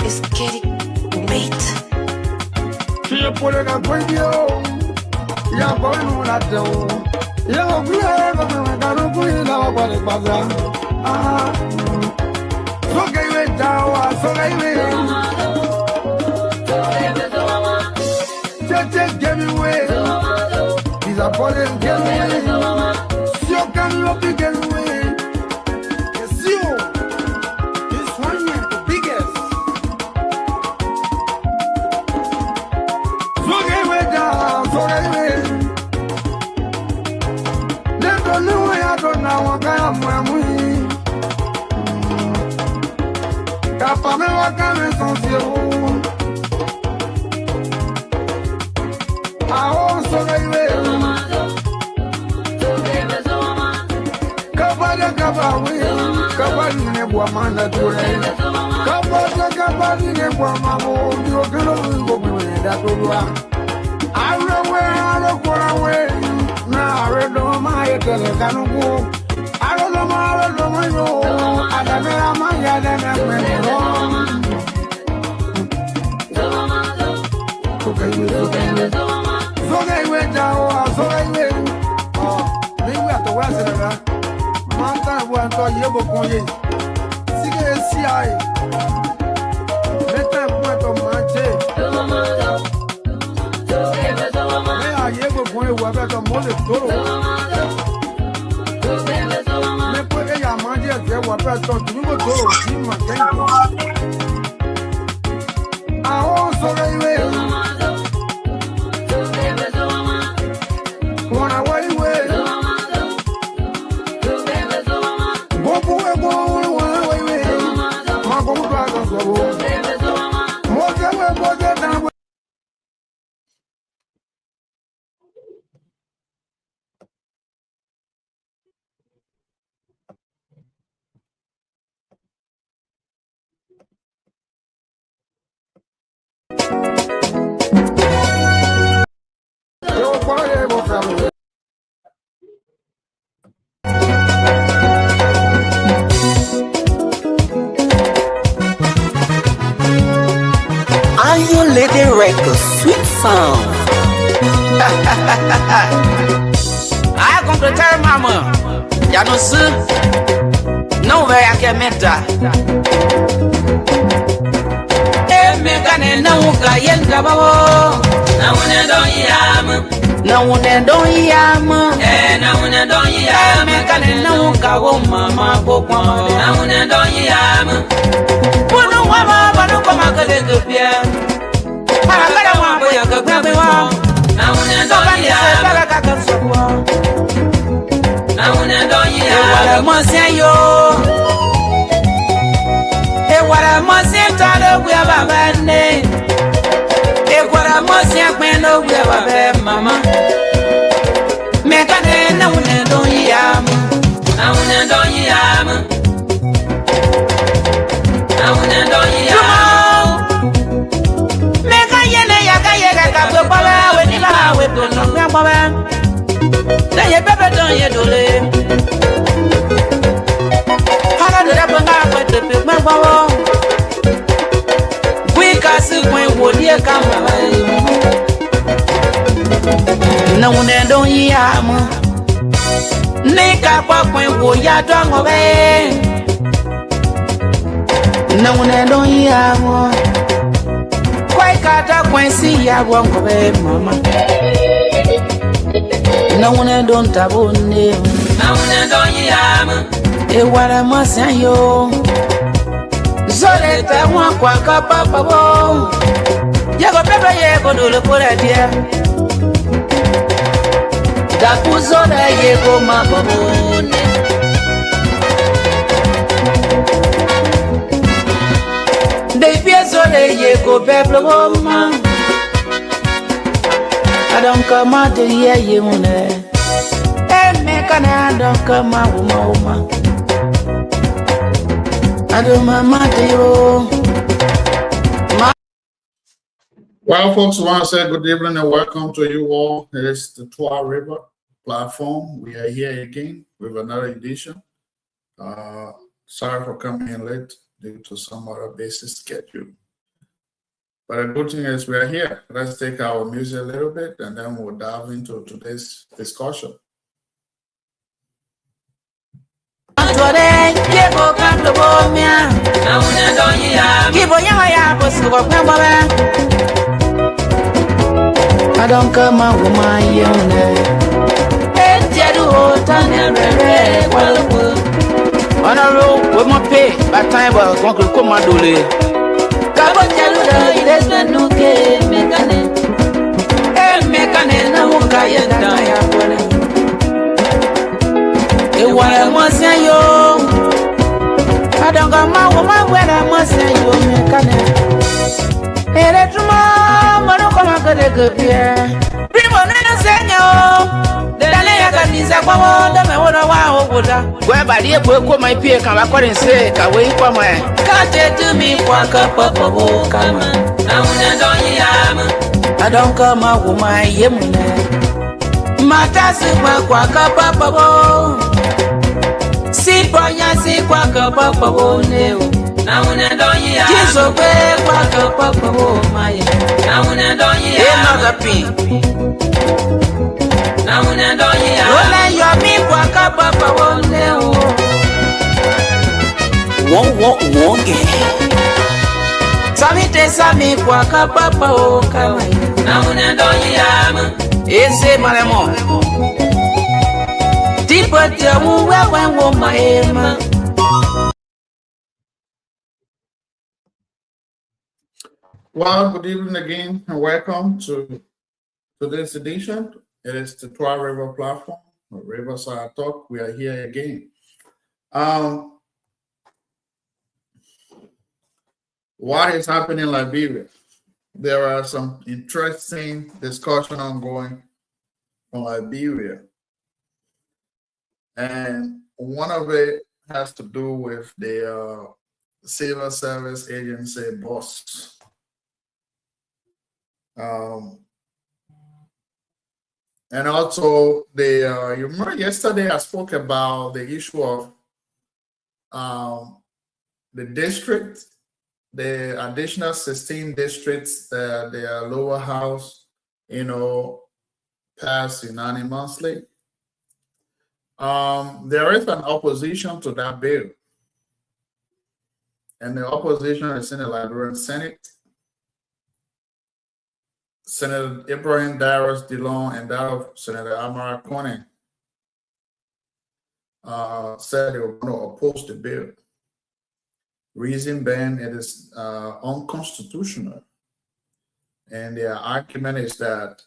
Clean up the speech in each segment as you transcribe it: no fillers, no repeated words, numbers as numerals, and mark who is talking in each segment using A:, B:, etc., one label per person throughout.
A: It's getting mate.
B: She put it up with you. You're going on that door. You're glad of the Garuku, but it was so gave it down, so gave it. Just give me away. He's a body and get away. You can look again away. It's you. This one here, the biggest. So gave it down, so gave it. They don't know where I don't know what I'm doing. Capa me va a caer son cielo. Ahora so gave it. Kabali ne bua manda tole. Kabali ne bua mamo. Dio kelo ngo bwe da tolwa. Awe. Na redo ma yekele kanugo. Alo ma yo. Adame ama ya de na kwelo. So gaiwe dawa, so gaiwe. Oh, mi wa to wa se na. Manta wa to yebo konye. Sige si ai. Meta point manche. Me a yebo konye wa ba to mo le toro. Me po e ya manje je wa ba to tu mo toro si ma kenko. Ah o so gaiwe.
A: Lady Record, sweet sound.
C: I complete mama. Ya no see. No way I can meta. Me can no ga yenda babo. Na one don yam. Na one don yam. Na one don yam. Me can no ga wo mama pokwa. Na one don yam. Puno mama banu koma kale gubia. Para wa boya ga gbe wa. Na one don yam. Para ka ka so wa. Na one don yam. Wala mo se yo. Ewara mo se talo gbe baba ne. Ewara mo se pin lo gbe baba mama. Me ka ne na one don yam. Na one don yam. Na one don yam. Me ka yene ya ka gbe baba we ni ba we to no gbe baba. Da ye bebe don ye dole. Hala do da banga ko te pe gbe baba. Kasi kwen wodie kama na une don yamu nika kwa kwen wo ya dongo be na une don yamu kwa kata kwen si ya wongo be mama na une don tabone na une don yamu e wara masanyo Zole te mwa kwa kapa pabo Yego pepe yego dole pore dia Daku zole yego mababone Deipie zole yego pepe woma Adon kama te ye mune Eme kane adon kama woma
D: Well, folks, I want to say good evening and welcome to you all. It's the 2 River platform. We are here again with another edition. Sorry for coming in late due to some other basic schedule. But the good thing is we are here. Let's take our music a little bit and then we'll dive into today's discussion.
C: I don't come out with my young. On a road with my pay, by time I was going to come out. Cabo Jaluda, it is not no game, mechanic. A mechanic, no one can die. It was a yo. I don't got my woman when I must say you mechanic. And it's more, but don't come out of the good year. Primo, no, say no. Whereby the book my peer come according say, away from my can't to me, walk up a come. I don't come out with my yemune. Matasi walk up a see, Ponya, see, walk up a neo. Now, when I don't hear, just obey, walk up a my. Now, when I don't hear, another pin. Sami kwaka papa o kama na unendonyi yama ese maremo tipoti amuwe wenwo maema.
D: Well, good evening again and welcome to today's edition. It is the Trois River platform, RiverSide Talk. We are here again. What is happening in Liberia? There are some interesting discussion ongoing on Liberia. And one of it has to do with the Civil Service Agency boss. And also, you remember yesterday I spoke about the issue of the district, the additional 16 districts that their lower house, passed unanimously. There is an opposition to that bill. And the opposition is in the Liberian Senate. Senator Ibrahim Darius Dillon and that of Senator Amara Corning said they were going to oppose the bill. Reason being it is unconstitutional. And their argument is that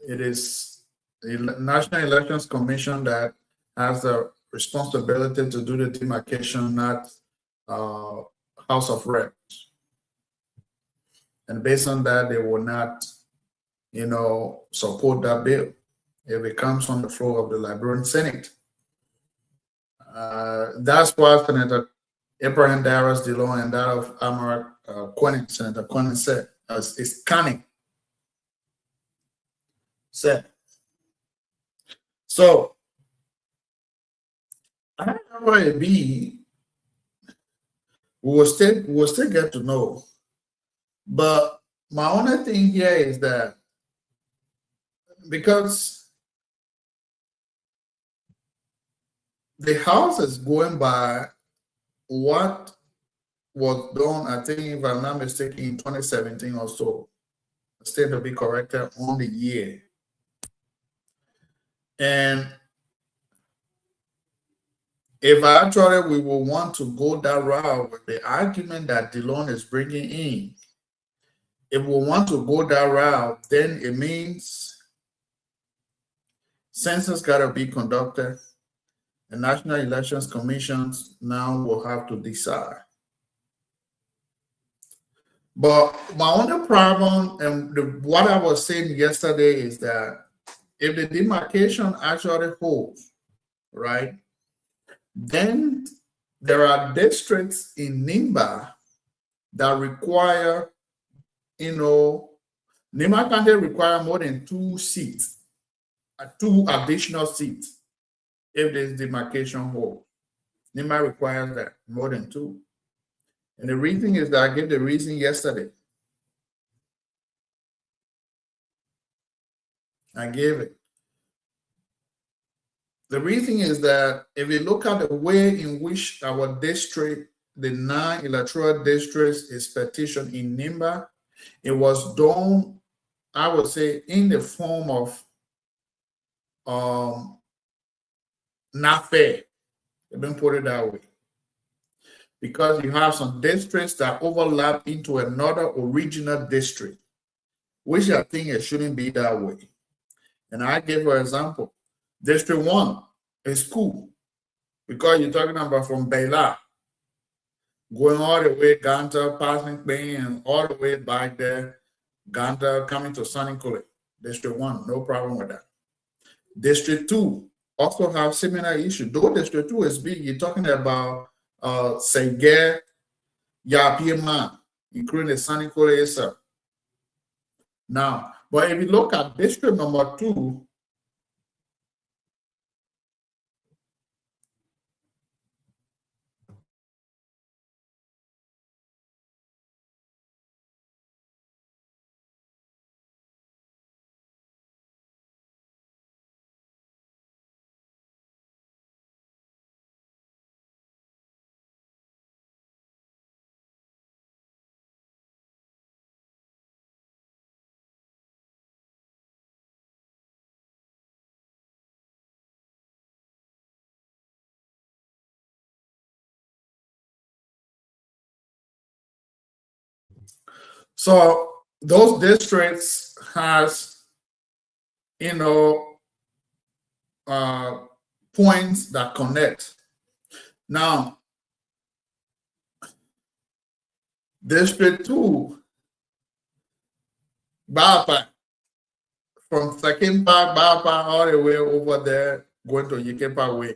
D: it is the National Elections Commission that has the responsibility to do the demarcation, not House of Reps. And based on that, they will not, support that bill if it comes on the floor of the Liberian Senate. That's what Senator Ibrahim Darius Dillon and that of Amara Quentin, Senator Quentin said, is cunning. Said. So, I don't know where it be. We'll still get to know. But my only thing here is that because the House is going by what was done, I think, if I'm not mistaken, in 2017 or so, the state will be corrected on the year. And if actually we will want to go that route with the argument that Dillon is bringing in, if we want to go that route, then it means census got to be conducted. The National Elections Commissions now will have to decide. But my only problem, and what I was saying yesterday, is that if the demarcation actually holds, right, then there are districts in Nimba that require, Nimba County require more than 2 seats, 2 additional seats if there's demarcation hole. NEMA requires that, more than 2. And the reason is that I gave the reason yesterday. I gave it. The reason is that if you look at the way in which our district, the 9 electoral districts, is petitioned in NIMBA, it was done, I would say, in the form of not fair. Let me put it that way. Because you have some districts that overlap into another original district, which I think it shouldn't be that way. And I gave an example. District 1 is cool because you're talking about from Bela, going all the way, Ganta, passing Spain, and all the way back there, Ganta coming to Sanikole. District 1, no problem with that. District 2 also have similar issues. Though District 2 is big, you're talking about Sege, Yapima, including the Sanikole itself. Now, but if you look at district number 2, so those districts has, points that connect. Now, District 2, Bapa, from Second Park, Bapa, all the way over there, going to Yekepa Way.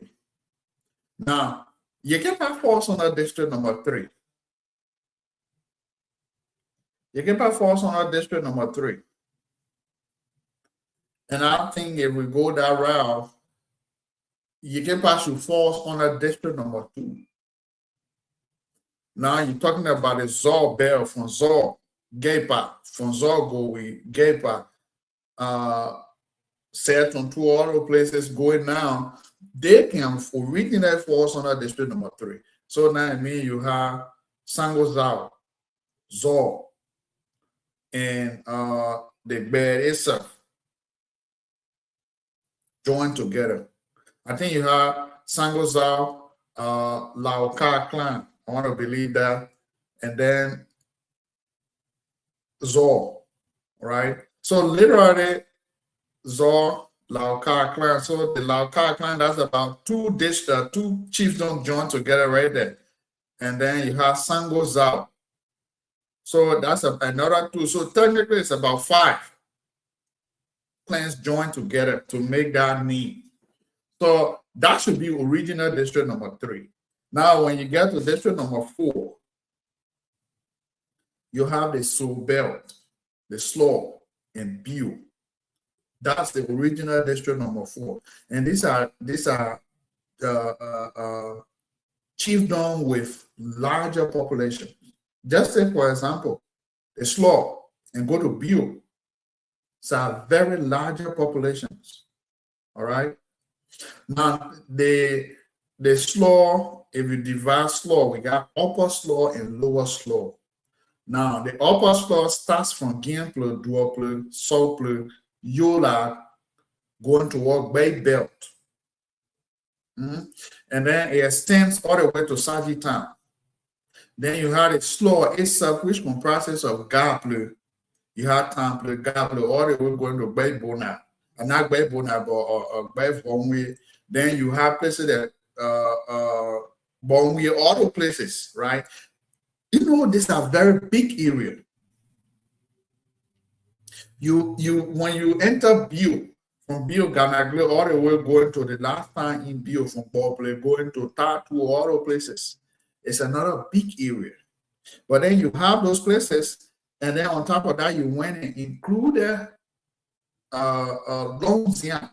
D: Now, Yekepa falls under District number 3. Yekepa falls under District number 3. And I think if we go that route, Yekepa should fall under District number 2. Now you're talking about the Zor Bell from Zor, Gepa, from Zor Gowi, Gepa, set on 2 other places going now. They can originally fall under District number 3. So now I mean you have Sangozao, Zor, and the bed itself joined together. I think you have Sangozao, Laoka clan. I want to believe that. And then Zor, right? So literally Zor, Laoka clan. So the Laoka clan, that's about 2 chiefs don't join together right there. And then you have Sangozao. So that's another 2. So technically it's about 5 clans joined together to make that name. So that should be original District number 3. Now, when you get to District number 4, you have the Soul Belt, the Slaw, and Bew. That's the original District number 4. And these are chiefdom with larger population. Just say, for example, the Slaw and go to Bew. It's a very larger populations. All right. Now, the Slaw, if you divide Slaw, we got upper Slaw and lower Slaw. Now, the upper Slaw starts from Gienple, Duople, Sople, Yola, going toward Bay Belt. And then it extends all the way to Sagittarius. Then you have the Slaw itself, which comprises of Gaple. You have Temple, Gaple, all the way going to Bay Bona. And not Bay Bona, but Bay Bonwe. Then you have places that Bonwe, all the places, right? You know, these are very big area. When you enter Bew, from Bew, Ganagle, all the way going to the last time in Bew, from Boble, going to Tatu, all the places. It's another big area. But then you have those places, and then on top of that, you went and included Longzian.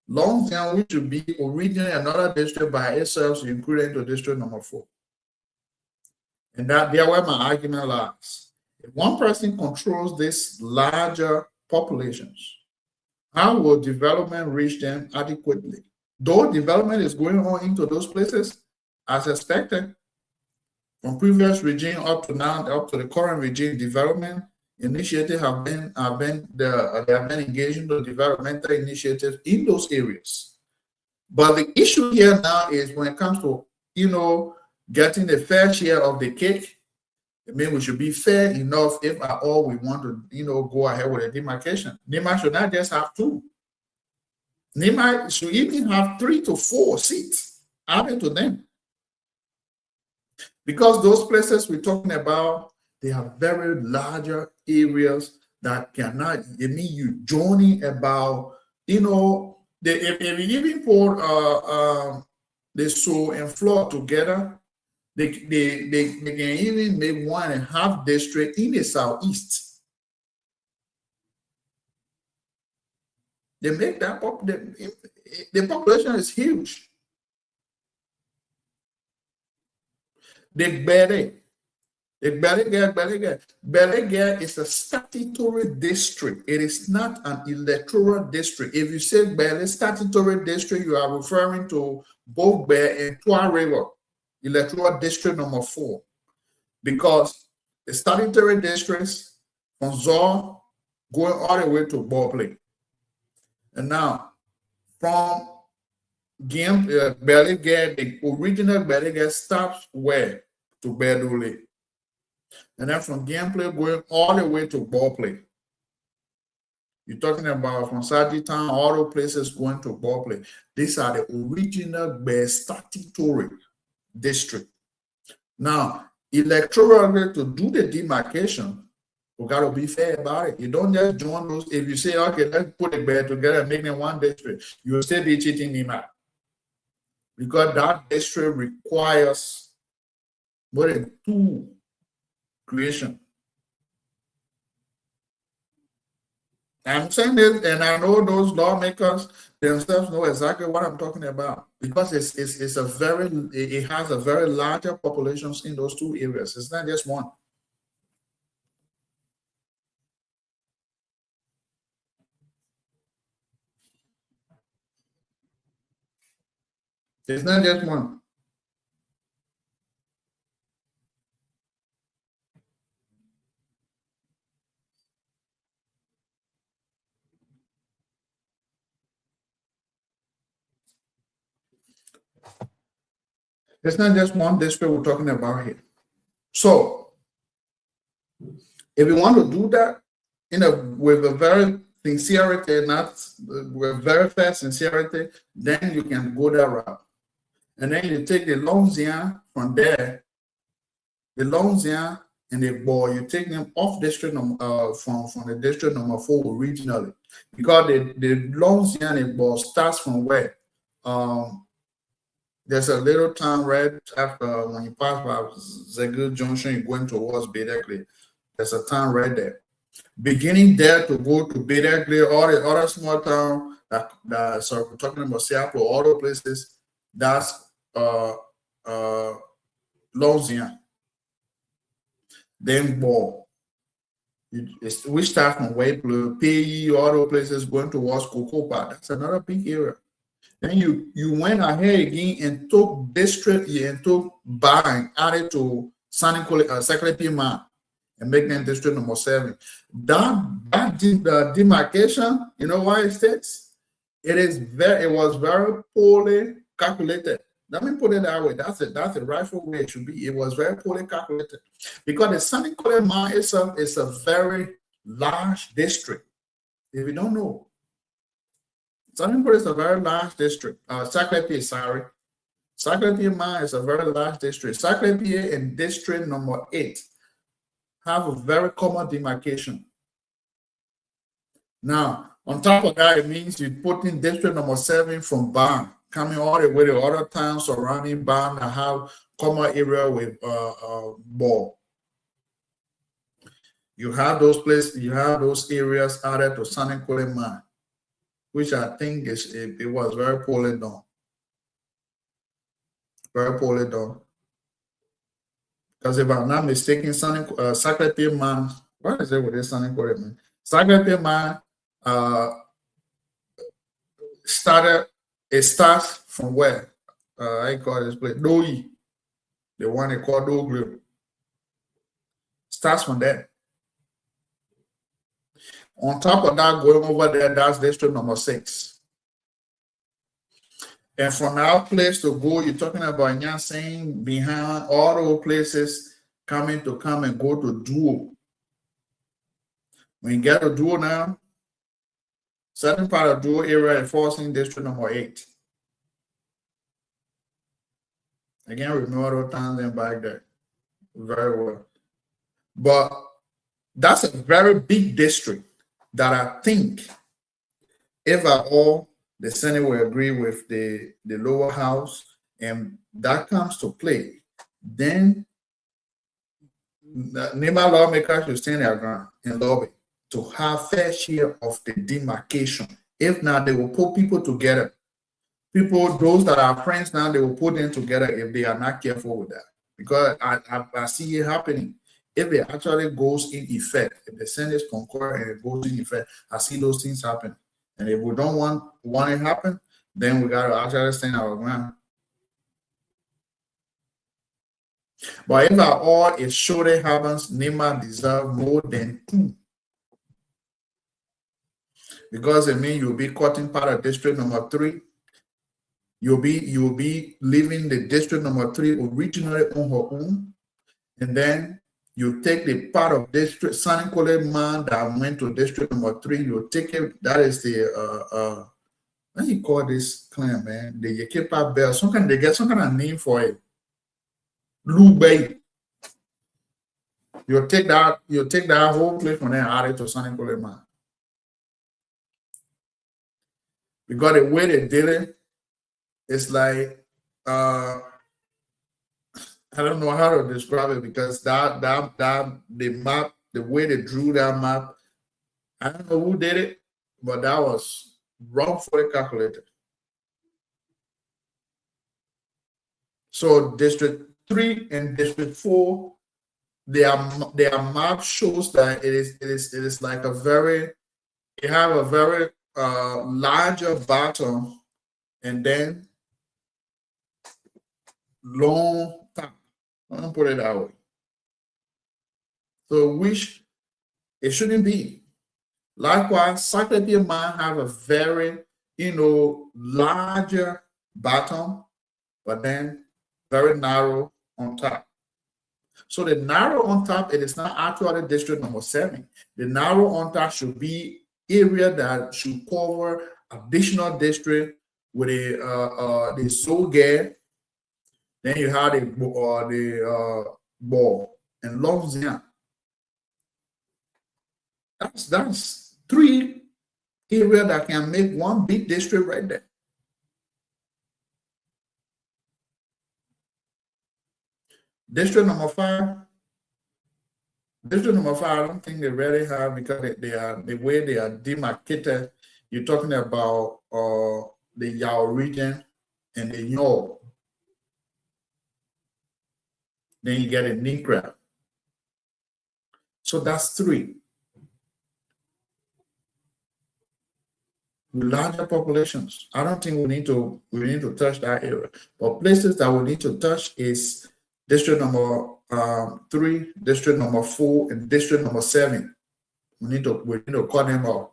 D: Longtown, which should be originally another district by itself, so include into district number 4. And that there where my argument lies. If one person controls these larger populations, how will development reach them adequately? Though development is going on into those places as expected, from previous regime up to now, up to the current regime, development initiatives have been engaged in the developmental initiatives in those areas. But the issue here now is when it comes to, getting a fair share of the cake, I mean, we should be fair enough if at all we want to, go ahead with a demarcation. NEMA should not just have 2. NEMA should even have 3 to 4 seats added to them. Because those places we're talking about, they have very larger areas that cannot, you joining about, if you even put the soul and floor together, they can even make 1.5 district in the southeast. They make that the population is huge. The Belega is a statutory district. It is not an electoral district. If you say Bele statutory district, you are referring to both Bear and Trois River, electoral district number 4. Because the statutory districts from Zor going all the way to Ballplay. And now, from Belega, the original Belega stops where? To Bedule. And then from Gameplay going all the way to Ballplay. You're talking about from Sagitown, all the places going to Ballplay. These are the original statutory district. Now, electorally, to do the demarcation, we got to be fair about it. You don't just join those. If you say, okay, let's put the bed together and make them one district, you will still be cheating them out. Because that district requires more than 2 creation. I'm saying this, and I know those lawmakers themselves know exactly what I'm talking about, because it has a very larger populations in those 2 areas. It's not just one. It's not just one. It's not just one district we're talking about here. So, if you want to do that, with a very sincerity, not with very fair sincerity, then you can go that route. And then you take the Longzian from there, the Longzian and the Ball, you take them off district from the district number 4 originally, because the Longzian and Ball starts from where? There's a little town right after when you pass by Zegul Junction, you're going towards Bedekli. There's a town right there. Beginning there to go to Bedekli, all the other small town so we're talking about Seattle, all the places, that's Longzian. Then Ball. We start from White Blue, PE, all the places going towards Cocopa. That's another big area. Then you went ahead again and took district and took Bang, added to Secretary Man, and make them district number 7. That demarcation, you know why it states? It was very poorly calculated. Let me put it that way. That's the rightful way it should be. It was very poorly calculated, because the Sanniquellie Man itself is a very large district. If you don't know, Sanniquellie is a very large district. Secretary Man is a very large district. Secretary and district number 8 have a very common demarcation. Now, on top of that, it means you put in district number 7 from Ban, coming all the way to other towns surrounding Ban that have common area with Ball. You have those places, you have those areas added to Sanniquellie Man, which I think it was very poorly done. Very poorly done. Because if I'm not mistaken, Secretary Man, what is it with this Sonny Quarry, man? Secretary Man it starts from where? I call this place Doi. The one they call Doglu. Starts from there. On top of that, going over there, that's district number 6. And from our place to go, you're talking about Nyansing, behind all those places come and go to Duo. When you get to Duo now, certain part of Duo area is falls in district number 8. Again, remember those times and back there very well. But that's a very big district that I think, if at all, the Senate will agree with the lower house and that comes to play, then NEMA lawmakers should stand their ground and lobby to have fair share of the demarcation. If not, they will put people together. People, those that are friends now, they will put them together if they are not careful with that. Because I see it happening. If it actually goes in effect, if the Senate concur and it goes in effect, I see those things happen. And if we don't want it to happen, then we got to actually stand our ground. But if at all it surely happens, NEMA deserve more than 2. Because it means you'll be cutting part of district number 3. You'll be leaving the district number 3 originally on her own. And then you take the part of district Sonny Quarry man that went to district number 3, you take it, that is the what do you call this clan, man? The Yekepa Bell. They get some kind of name for it. Blue Bay. You take that whole place from there and add it to Sonny Quarry man. Because the way they did it, it's like I don't know how to describe it, because that the map, the way they drew that map, I don't know who did it, but that was wrong for the calculator. So District 3 and District 4, their map shows that it is like a very, you have a very larger bottom and then long top. I'm gonna put it that way. So which it shouldn't be. Likewise, Secretary Man have a very, larger bottom, but then very narrow on top. So the narrow on top, it is not actually district number 7. The narrow on top should be area that should cover additional district with the Soge. Then you have the ball and Longzian. That's 3 areas that can make one big district right there. District number 5. I don't think they really have, because they are the way they are demarcated. You're talking about the Yao region and the Yao. Then you get a Nikra. So that's 3. Larger populations. I don't think we need to touch that area. But places that we need to touch is district number 3, district number 4, and district number 7. We need to cut them off.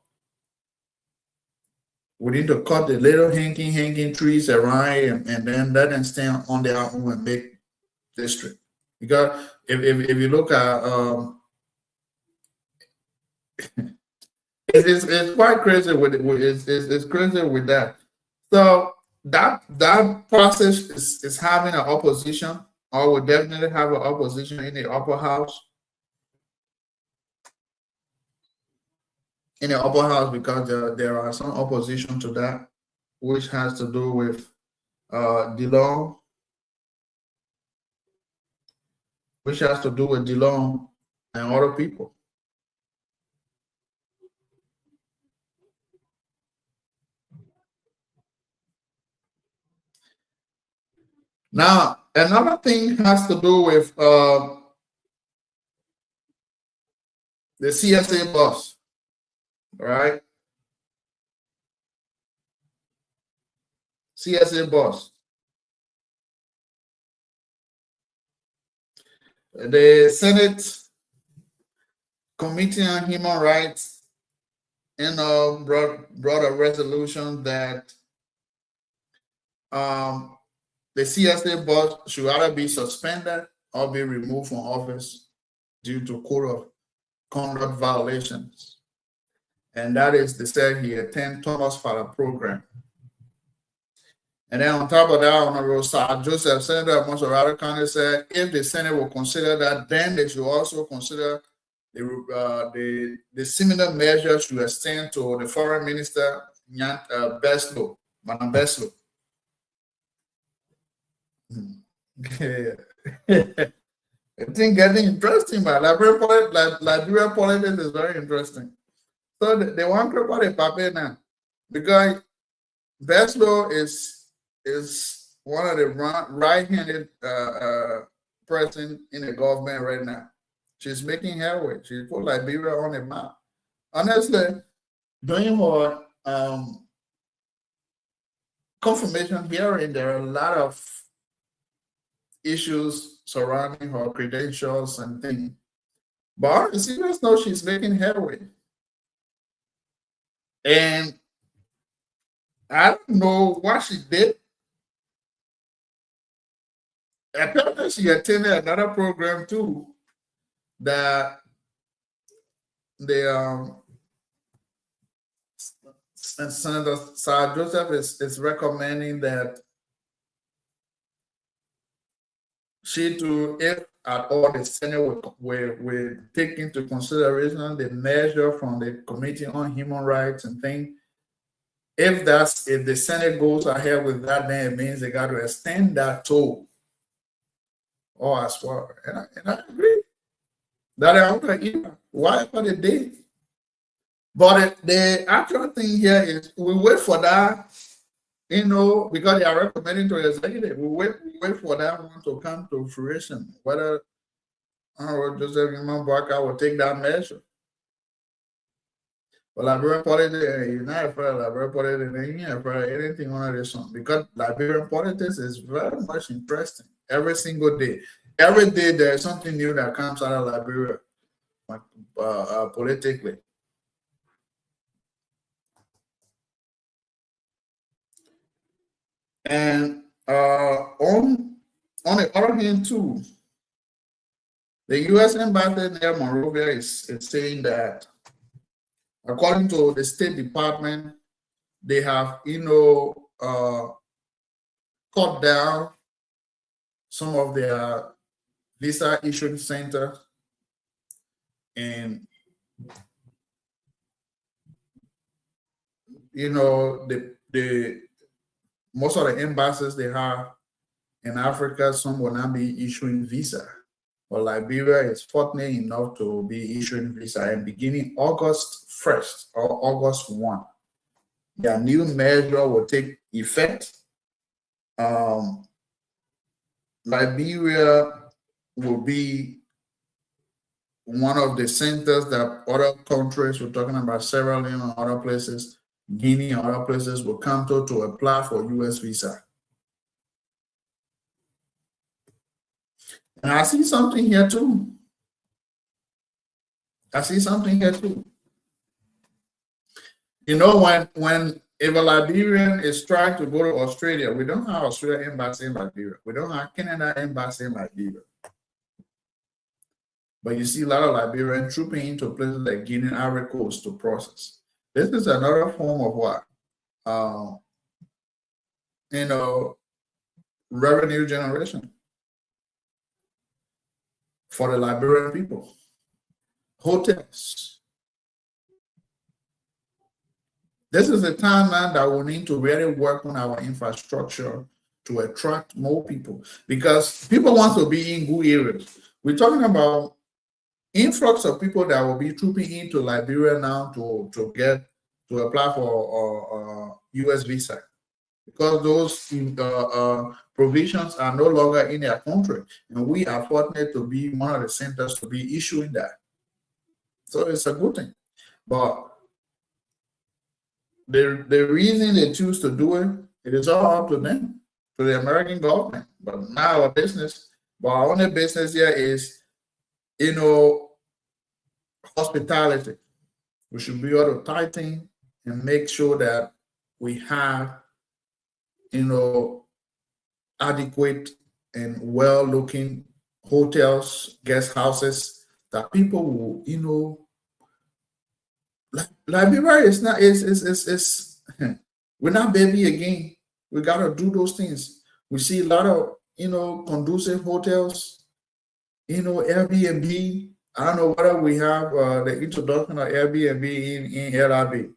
D: We need to cut the little hanging trees around and then let them stand on their own and make district. Because if you look at it's quite crazy with it's crazy with that. So that process is having an opposition, or will definitely have an opposition in the upper house. In the upper house, because there are some opposition to that, which has to do with DeLong, and other people. Now, another thing has to do with the CSA bus, right? CSA bus. The Senate Committee on Human Rights, brought a resolution that the CSA bus should either be suspended or be removed from office due to code of conduct violations. And that is, they said he attend Thomas Father program. And then on top of that, Honorable Sir Joseph, Senator of Monterey County, said if the Senate will consider that, then they should also consider the similar measures to extend to the Foreign Minister, Beslow, Madam Beslow. I think getting interesting, but Liberia politics is very interesting. So they want to put a paper now because Beslow is one of the right-handed person in the government right now. She's making headway. She put Liberia on the map. Honestly, during her confirmation hearing, there are a lot of issues surrounding her credentials and things. But on the serious note, she's making headway. And I don't know what she did. Apparently, she attended another program too that the Senator Sir Joseph is recommending that she too, if at all the Senate will take into consideration the measure from the Committee on Human Rights and things. If the Senate goes ahead with that, then it means they got to extend that to all as well. And I agree. That I'm like, whatever they did. But the actual thing here is we wait for that, because they are recommending to the executive. We wait for that one to come to fruition. Whether Joseph Barker will take that measure. But Liberian politics, you're not afraid of Liberian politics, and you're not afraid of anything on this one. Because Liberian politics is very much interesting every single day. Every day there's something new that comes out of Liberia politically. And on the other hand too, the U.S. Embassy near Monrovia is saying that, according to the State Department, they have, cut down some of their visa issuing centers, and the most of the embassies they have in Africa, some will not be issuing visa. But Liberia is fortunate enough to be issuing visa, and beginning August 1st or August 1, their new measure will take effect. Liberia will be one of the centers that other countries, we're talking about Sierra Leone and other places, Guinea and other places, will come to apply for U.S. visa. And I see something here too. When if a Liberian is trying to go to Australia, we don't have Australia embassy in Liberia. We don't have Canada embassy in Liberia. But you see a lot of Liberians trooping into places like Guinea and Ivory Coast to process. This is another form of what? Revenue generation for the Liberian people. Hotels. This is a time now that we need to really work on our infrastructure to attract more people, because people want to be in good areas. We're talking about influx of people that will be trooping into Liberia now to apply for U.S. visa. because those provisions are no longer in their country, and we are fortunate to be one of the centers to be issuing that. So it's a good thing. But the reason they choose to do it, it is all up to them, to the American government. But now our business, but our only business here is, hospitality. We should be able to tighten and make sure that we have, adequate and well-looking hotels, guest houses that people will, Liberia is not, it's we're not baby again. We gotta do those things. We see a lot of, conducive hotels, Airbnb. I don't know whether we have the introduction of Airbnb in LRB.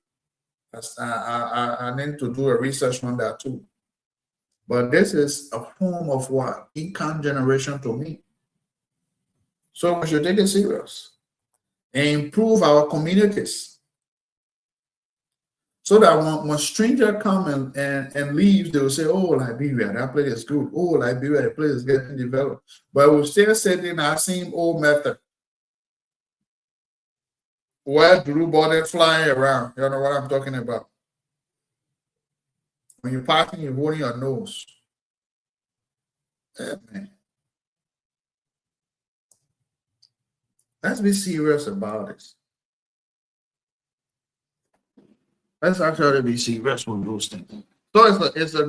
D: I need to do a research on that too. But this is a form of what? Income generation to me. So we should take it serious and improve our communities. So that when strangers come and leave, they will say, oh, Liberia, that place is good. Oh, Liberia, the place is getting developed. But we're still sitting our same old method. Where Drew body flying around. You know what I'm talking about. When you're passing, you're holding your nose. Yeah, man. Let's be serious about this. Let's actually be serious with those things. So it's a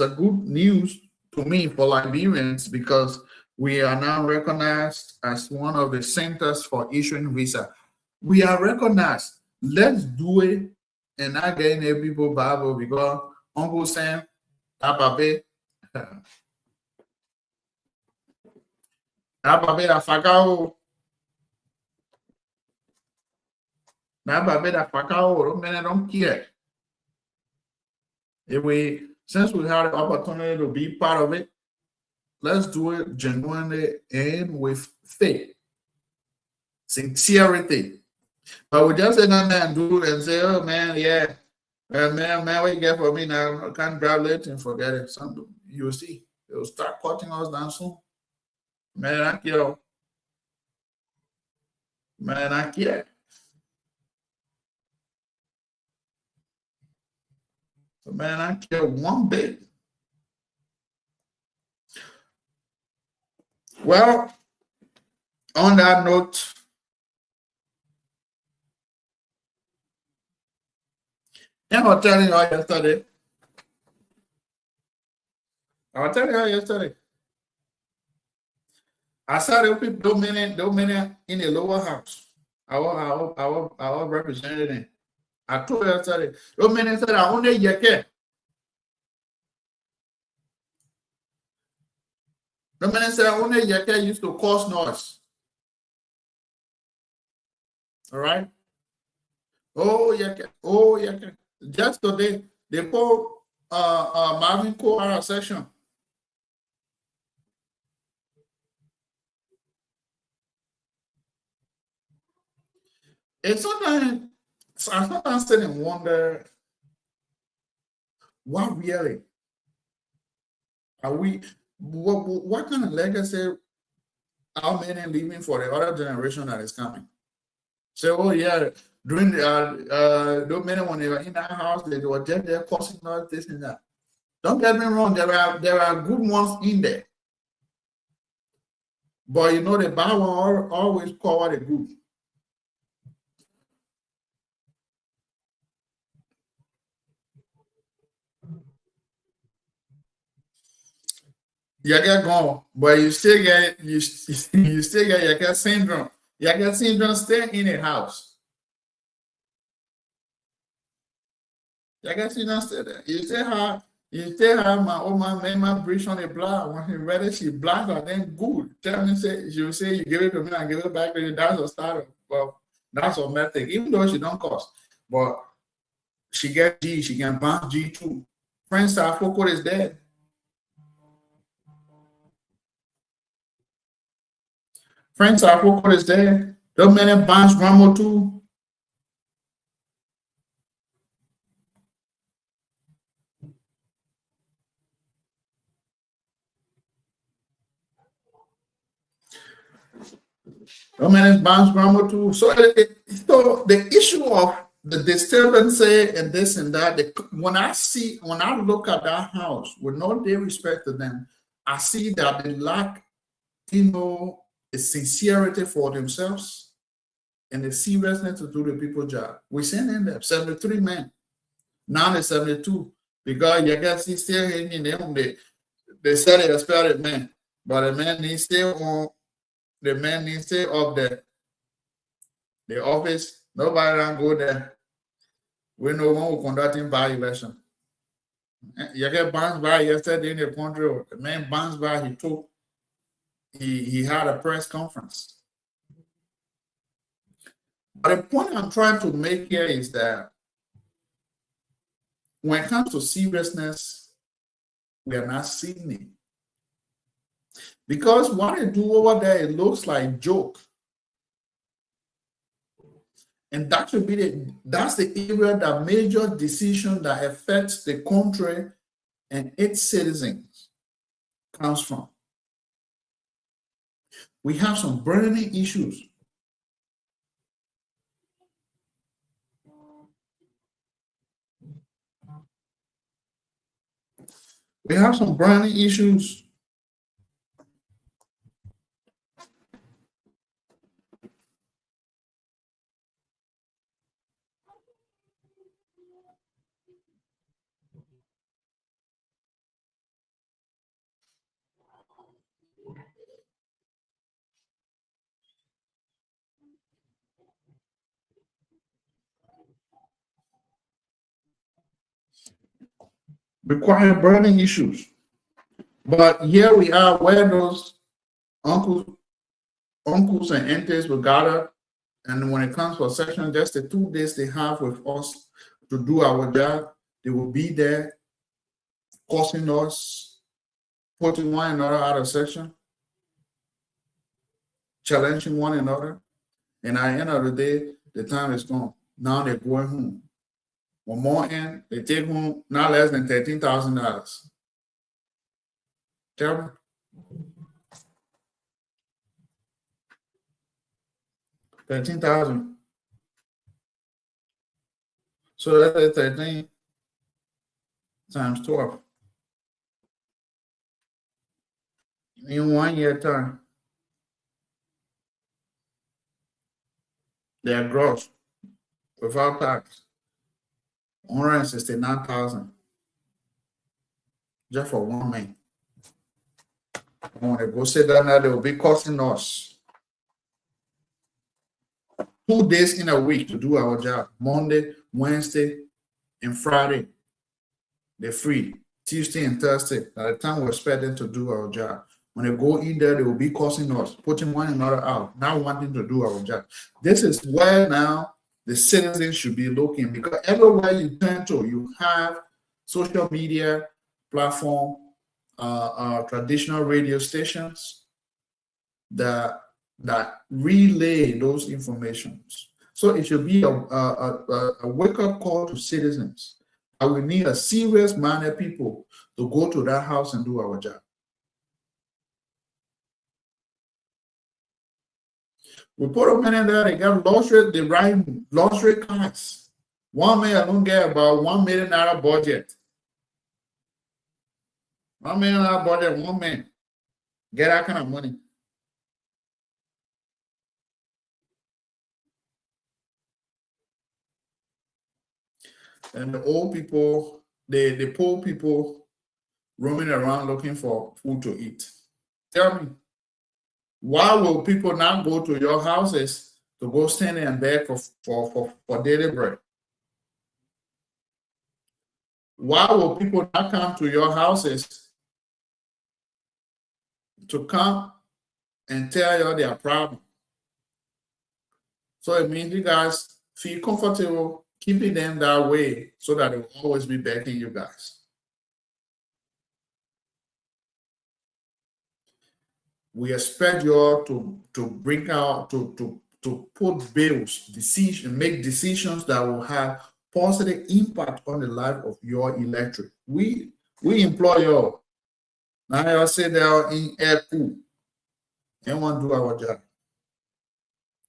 D: good news to me for Liberians, because we are now recognized as one of the centers for issuing visa. We are recognized. Let's do it and not get any people Bible, because Uncle Sam, Ababe, Afakao, Ababe, Afakao, don't care. Since we had the opportunity to be part of it, let's do it genuinely and with faith, sincerity. But we just sit down there and do it and say, oh man, yeah, man, what you get for me now? I can't grab it and forget it. Something you'll see, they'll start cutting us down soon. Man, I care. Man, I care. So, man, I care one bit. Well, on that note, I was telling you yesterday. I saw those men in the lower house. I was representing them. I told you yesterday. Those men said, I only yeke. The man said, only yeke used to cause noise. All right? Oh, yeke. Just today, they put Marvin Cole out of session. It's sometimes I sometimes sit and wonder, what really are we? What kind of legacy are men leaving for the other generation that is coming? So, oh yeah, during those men when they were in that house, they were just there causing noise, this and that. Don't get me wrong, there are good ones in there, but the bad one always cover the good. You get gone, but you still get you still get Yaka syndrome. Yaka syndrome stay in a house. Yaka syndrome stay there. You still have my old man my bridge on the block. When he ready, she black and then good. Tell me she will say you give it to me, I give it back to you. That's a start. Well, that's a method, even though she don't cost. But she get G, she can bounce G too. Friends are focus is dead. Friends are focus is there. Don't many bounce Rambo too. Dominant bounce grammar too. So, so the issue of the disturbance and this and that, when I look at that house with no due respect to them, I see that they lack, a sincerity for themselves and the seriousness to do the people's job. We send in there 73 men. Now it's 72 because you guys see still hanging them. They said they expected men, but the man needs still on. The man needs still up there. The office, nobody can go there. We know one who conducting by election. You get bounced by yesterday in the country. The man bounced by. He had a press conference. But the point I'm trying to make here is that when it comes to seriousness, we are not seeing it. Because what they do over there, it looks like joke. And that should be that's the area that major decision that affects the country and its citizens comes from. We have some burning issues. We have some burning issues. Require burning issues. But here we are where those uncles and aunties will gather, and when it comes for session, just the 2 days they have with us to do our job, they will be there causing us, putting one another out of session, challenging one another, and at the end of the day, the time is gone. Now they're going home. One more end, they take home not less than $13,000. Tell me. $13,000. So that's 13 times 12. In 1 year time, their gross without tax, 169,000 just for one man. When they go sit down there, they will be costing us 2 days in a week to do our job. Monday, Wednesday, and Friday. They're free. Tuesday and Thursday, at the time we're expecting to do our job. When they go in there, they will be costing us, putting one another out, not wanting to do our job. This is where now the citizens should be looking, because everywhere you turn to, you have social media platform, traditional radio stations that relay those informations. So it should be a wake-up call to citizens. And we need a serious-minded people to go to that house and do our job. We put a man in there, they got luxury, they ride luxury cars. One man don't get about $1 million budget. $1 million budget, one man. Get that kind of money. And the old people, the poor people roaming around looking for food to eat. Tell me, why will people not go to your houses to go stand and beg for daily bread? Why will people not come to your houses to come and tell you their problem? So it means you guys feel comfortable keeping them that way so that they will always be begging you guys. We expect you all to bring out, to put bills, make decisions that will have positive impact on the life of your electorate. We employ you all. Now y'all sit there in air cool. They want to do our job.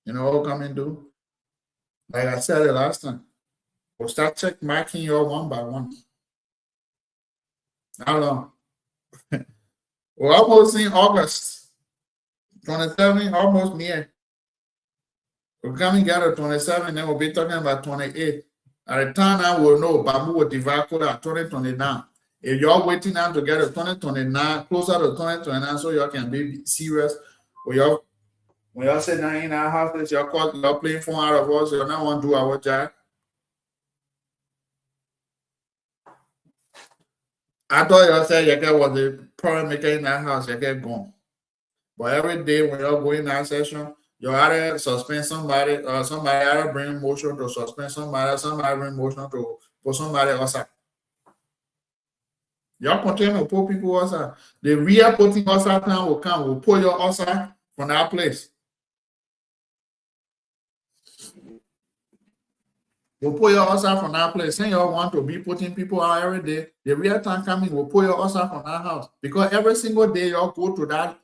D: You know what we'll come and do? Like I said the last time, we'll start check marking you one by one. How long? We're almost in August. 27, almost near. We're coming together 27, then we'll be talking about 28. At the time now we'll know Bamu will divide code at 2029. If you're waiting now to get to 2029, closer to 2029, so you can be serious. When y'all sit down in our house, you're playing phone out of us, you're not want to do our job. I thought y'all said you was the problem maker in that house, you get gone. But every day when you're going in that session, you either suspend somebody, or somebody either bring motion to suspend somebody bring motion to put somebody outside. Y'all continue to put people outside. The real putting outside time will come, will pull you outside from that place. We'll pull you outside from that place. Saying you want to be putting people out every day. The real time coming will pull you outside from that house. Because every single day y'all go to that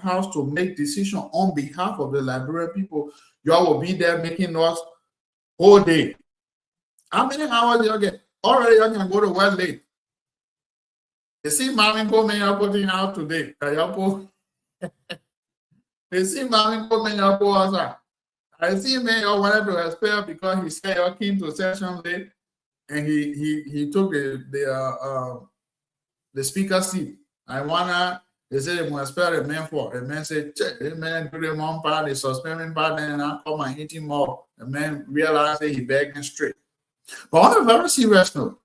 D: house to make decision on behalf of the Liberian people. Y'all will be there making us whole day. How many hours y'all get? Already y'all can go to work late. You see Marvin Coleman y'all putting out today. You see Marvin Coleman y'all put outside. I see me or wanted to expel because he said he came to session late and he took the speaker seat. They said they must expel the man for. The man said, check, the man do the one part, the suspending part, and I come and hit him more. The man realized that he begged him straight. But on a very serious note,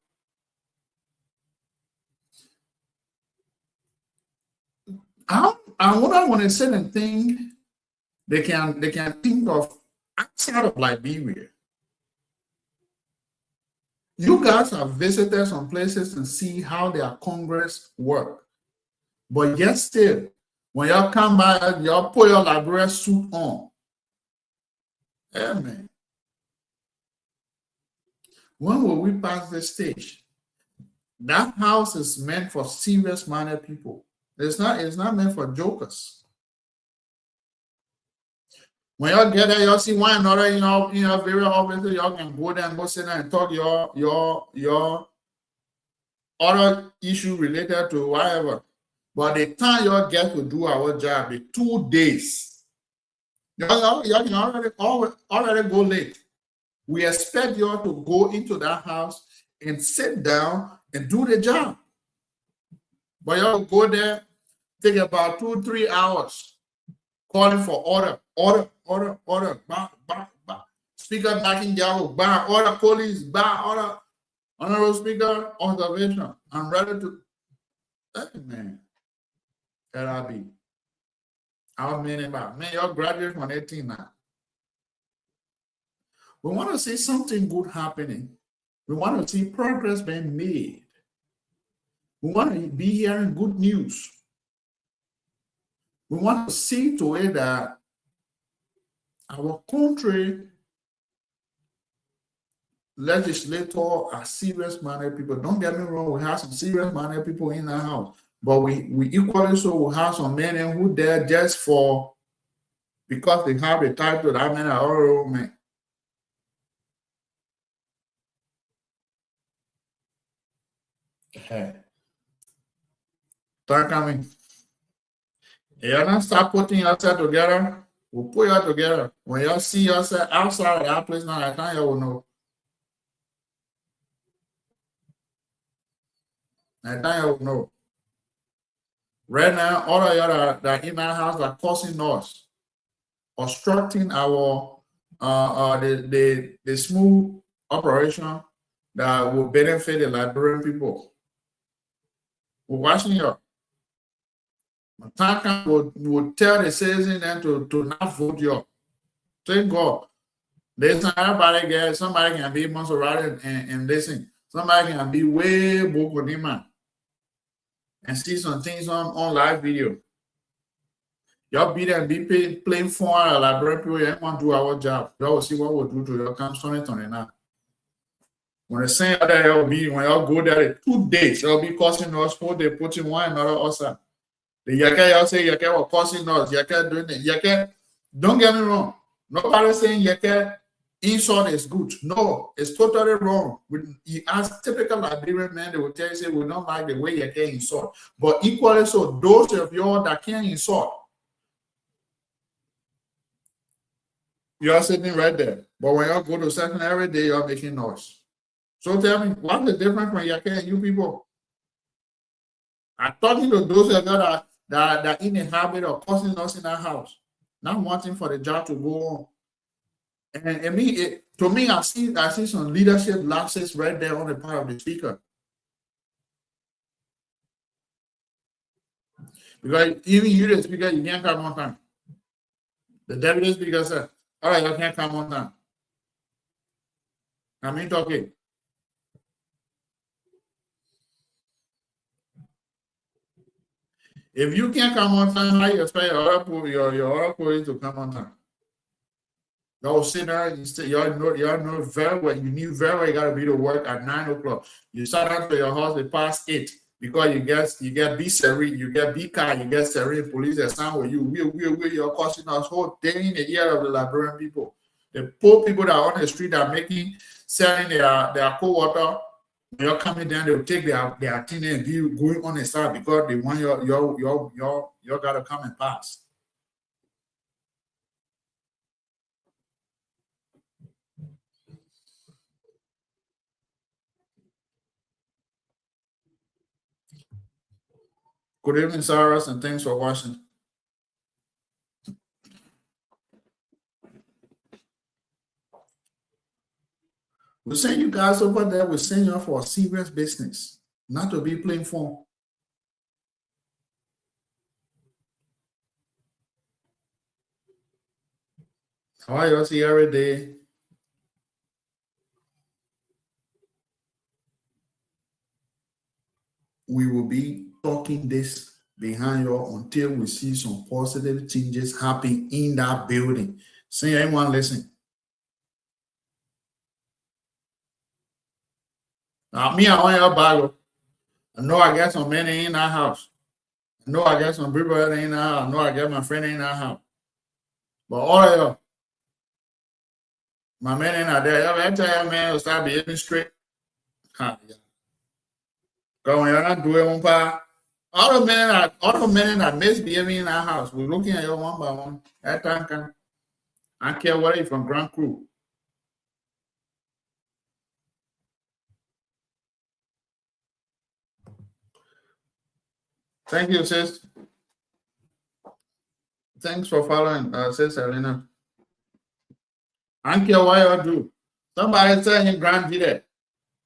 D: I want to say the thing they can think of outside of Liberia. You guys have visited some places and see how their Congress work. But yet still, when y'all come by, y'all put your Liberia suit on. Yeah, man. When will we pass this stage? That house is meant for serious-minded people. It's not meant for jokers. When y'all get there, y'all see one another in your very office, y'all can go there and go sit there and talk your other issue related to whatever. But the time y'all get to do our job is 2 days. Y'all can already go late. We expect y'all to go into that house and sit down and do the job. But y'all go there, take about 2-3 hours calling for order. Speaker backing down, order, police, order, honorable speaker, observation. I'm ready to. Hey, man. LRB. I was meaning about, man, you're graduating from 18 now. We want to see something good happening. We want to see progress being made. We want to be hearing good news. We want to see to it that our country legislators are serious-minded people. Don't get me wrong, we have some serious-minded people in our house. But we equally so will have some men who there just for because they have the title that men are all men. Start coming. You're not start putting yourself together. We'll put you together. When you see yourself outside of that place, now I think you will know. I think you will know. Right now, all of y'all that in our house are causing us, obstructing our the smooth operation that will benefit the Liberian people. We're watching you. Mataka would tell the citizens then to not vote you. Thank God. There's not everybody get somebody can be Monserrat and listen. Somebody can be way Bokodima and see some things on live video. Y'all be there and be playing for our Liberian people. You want to do our job. Y'all will see what we'll do to your camp 2029. When the same other y'all be when y'all go there 2 days, y'all be causing us for they putting one another outside. The Yaka y'all say Yaka was causing us, Yaka doing it. Yaka, don't get me wrong. Nobody saying Yeke insult is good. No, it's totally wrong. When you ask typical Liberian men, they will tell you, say, we don't like the way Yeke insult. But equally so, those of you that can't insult, you're sitting right there. But when you go to session every day, you're making noise. So tell me, what's the difference from Yeke and you people? I'm talking to those of you that are in the habit of causing us in our house, not wanting for the job to go on. And to me, I see some leadership lapses right there on the part of the speaker. Because even you, the speaker, you can't come on time. The deputy speaker said, all right, you can't come on time. I mean, talking. If you can't come on time, how you expect your other police to come on time? Y'all sit there, y'all know very well, you knew very well you gotta be to work at 9 o'clock. You start out to your house at past 8 because you get B Seri, you get B car, you get Seri police assigned with you. You're costing us whole day in the year of the Liberian people. The poor people that are on the street are selling their cold water. When you're coming down, they'll take their thing and be going on the side because they want you gotta come and pass. Good evening, Cyrus, and thanks for watching. We send you guys over there, we send you for a serious business, not to be playing phone. How are you see every day? We will be talking this behind you until we see some positive changes happen in that building. See anyone listen? Now, me, I want your bag. I know I got some men in our house. I know I got some people in our house. I know I got my friend in our house. But all of you, my men in out there, every time man will start behaving straight. Because when you're not doing one part, all the men that misbehaving in our house, we're looking at you one by one. That time can I care what you from Grand Crew. Thank you, sis. Thanks for following, sis Elena. I don't care what you do. Somebody tell him Grand Village.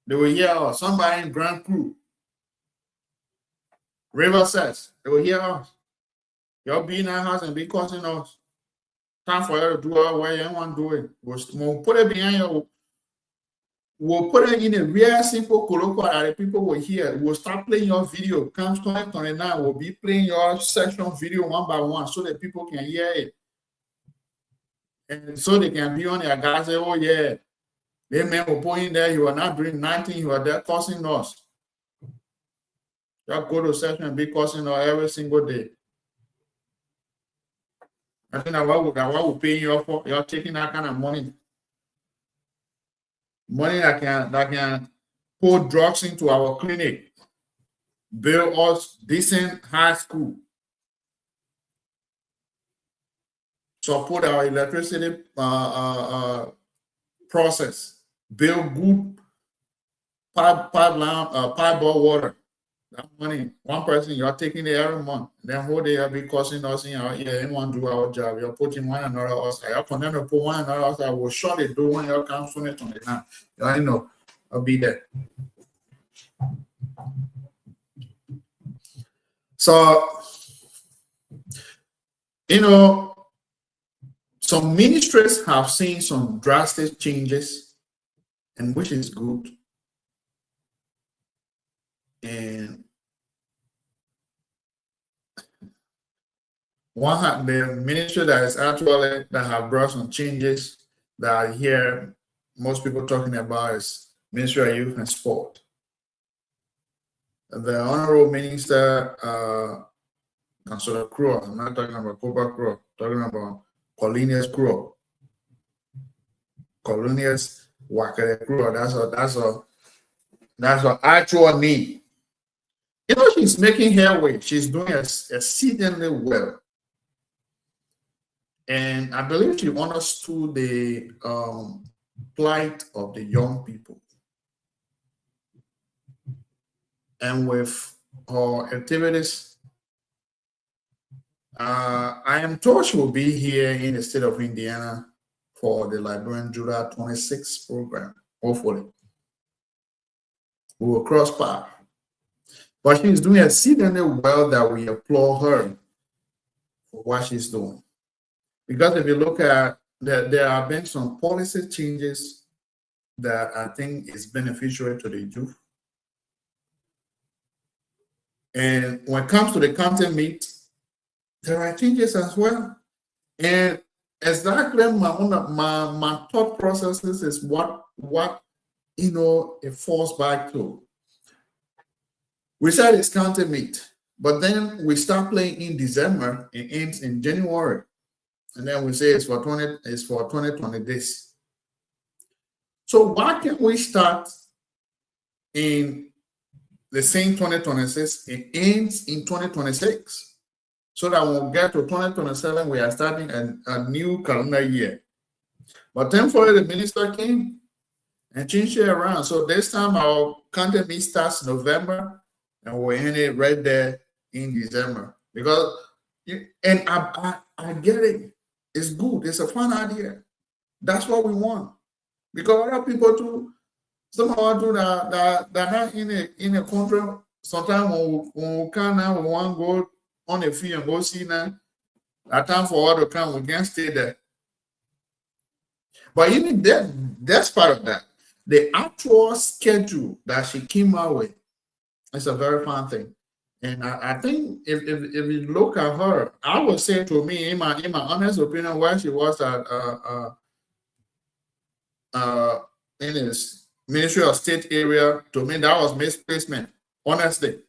D: They will hear us. Somebody in Grand Crew. RiverSide. They will hear us. You'll be in our house and be causing us. Time for you to do it where you want to do it. We'll put it behind you. We'll put it in a real simple colloquial that the people will hear. We'll start playing your video. Comes 2029, we'll be playing your session video one by one so that people can hear it. And so they can be on their guys say, oh yeah, they men will put in there, you are not doing nothing, you are there causing us. Just go to session and be causing us every single day. I think that what we're paying you for, you're taking that kind of money. Money that can put drugs into our clinic, build us decent high school, support our electricity process, build good pipeline, pipe-bore water. That money, one person, you're taking it every month. Then whole day you'll be causing us in our ear. Anyone do our job. You're putting one another outside. You're condemned to put one another outside. We'll shut the door when you come soon it on the ground. You know, I'll be there. So, you know, some ministries have seen some drastic changes, and which is good. And the ministry that is actually that have brought some changes that I hear most people talking about is Ministry of Youth and Sport. The Honorable Minister, Councillor Crow, I'm not talking about Cooper Crow, talking about Cornelius Crow. colonials Wakere crew. That's an actual need. You know, she's making headway. She's doing exceedingly well. And I believe she understood the plight of the young people. And with her activities, I am told she will be here in the state of Indiana for the Liberian Judah 26 program, hopefully. We will cross paths. But she's doing exceedingly well that we applaud her for what she's doing. Because if you look at, there have been some policy changes that I think is beneficial to the youth. And when it comes to the county meet, there are changes as well. And exactly my thought processes is what it falls back to. We said it's county meet, but then we start playing in December, it ends in January. And then we say it's for 2020 days. So why can't we start in the same 2026, it ends in 2026? So that when we get to 2027, we are starting a new calendar year. But thankfully, the minister came and changed it around. So this time our county meet starts November, and we're in it right there in December. Because, and I get it. It's good. It's a fun idea. That's what we want. Because other people too, somehow do that not in a country. Sometimes when we come now, we want to go on a field and go see now. That time for all to come, we can't stay there. But even that's part of that. The actual schedule that she came out with is a very fun thing. And I think if you look at her, I would say to me, in my honest opinion, where she was at in his Ministry of State area, to me that was misplacement, honestly,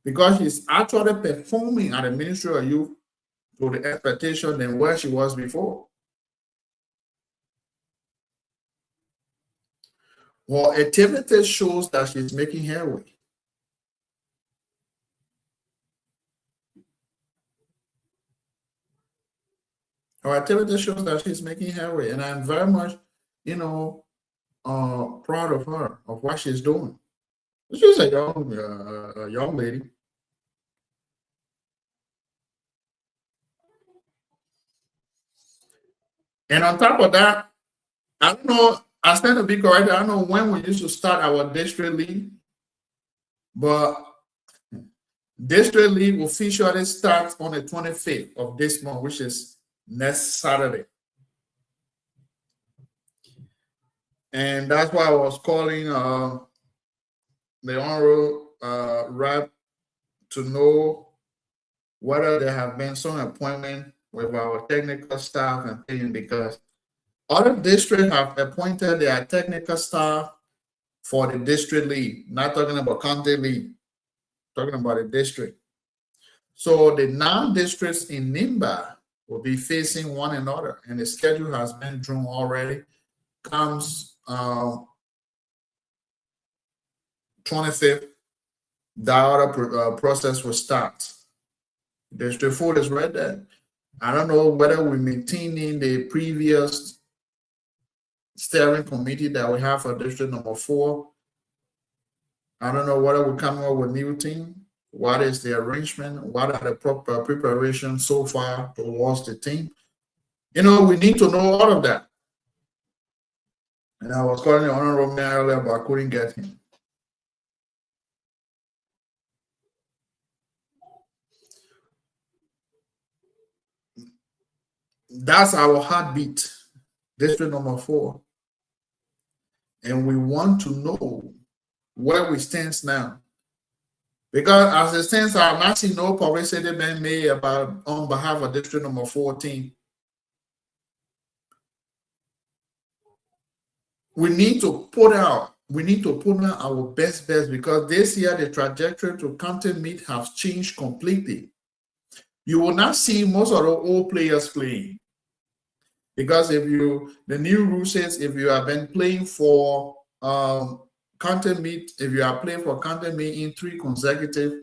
D: because she's actually performing at the Ministry of Youth to the expectation than where she was before. Her activity shows that she's making headway. Her activity shows that she's making headway, and I'm very much, proud of her, of what she's doing. She's a young lady. And on top of that, I don't know, I stand to be corrected. I don't know when we used to start our district league, but district league officially starts on the 25th of this month, which is next Saturday. And that's why I was calling the honorable rep to know whether there have been some appointment with our technical staff and things, because other districts have appointed their technical staff for the district league, not talking about county league, talking about the district. So the 9 districts in NIMBA will be facing one another, and the schedule has been drawn already. Comes 25th, the other process will start. District 4 is right there. I don't know whether we're maintaining the previous steering committee that we have for district number 4. I don't know whether we're coming up with a new team. What is the arrangement? What are the proper preparations so far towards the team? We need to know all of that. And I was calling the honorable mayor earlier, but I couldn't get him. That's our heartbeat, district number 4. And we want to know where we stand now. Because as it stands, I have not seen no publicity being made about on behalf of district number 14. We need to put out our best, because this year the trajectory to county meet has changed completely. You will not see most of the old players playing. Because the new rule says if you have been playing for county meet, if you are playing for county meet in 3 consecutive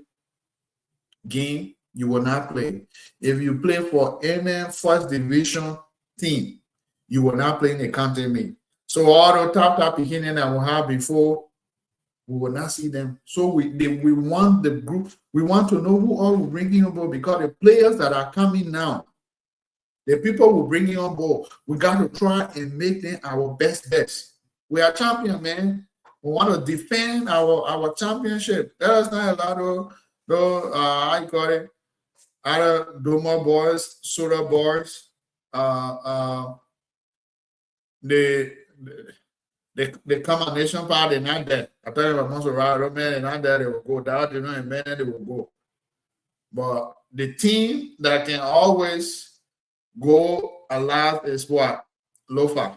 D: game, you will not play. If you play for any first division team, you will not play in a county meet. So all the top beginning that we have before, we will not see them. So we want the group. We want to know who all will bring in on board, because the players that are coming now, the people will bring in on board. We got to try and make them our best bets. We are champion, man. We want to defend our championship. There is not a lot of I got it. Other Doma boys, Soda boys, the combination part, they're not there. I tell you about most of our men, they're not there, they will go down, you know, and men, they will go. But the team that can always go alive is what? Lofa,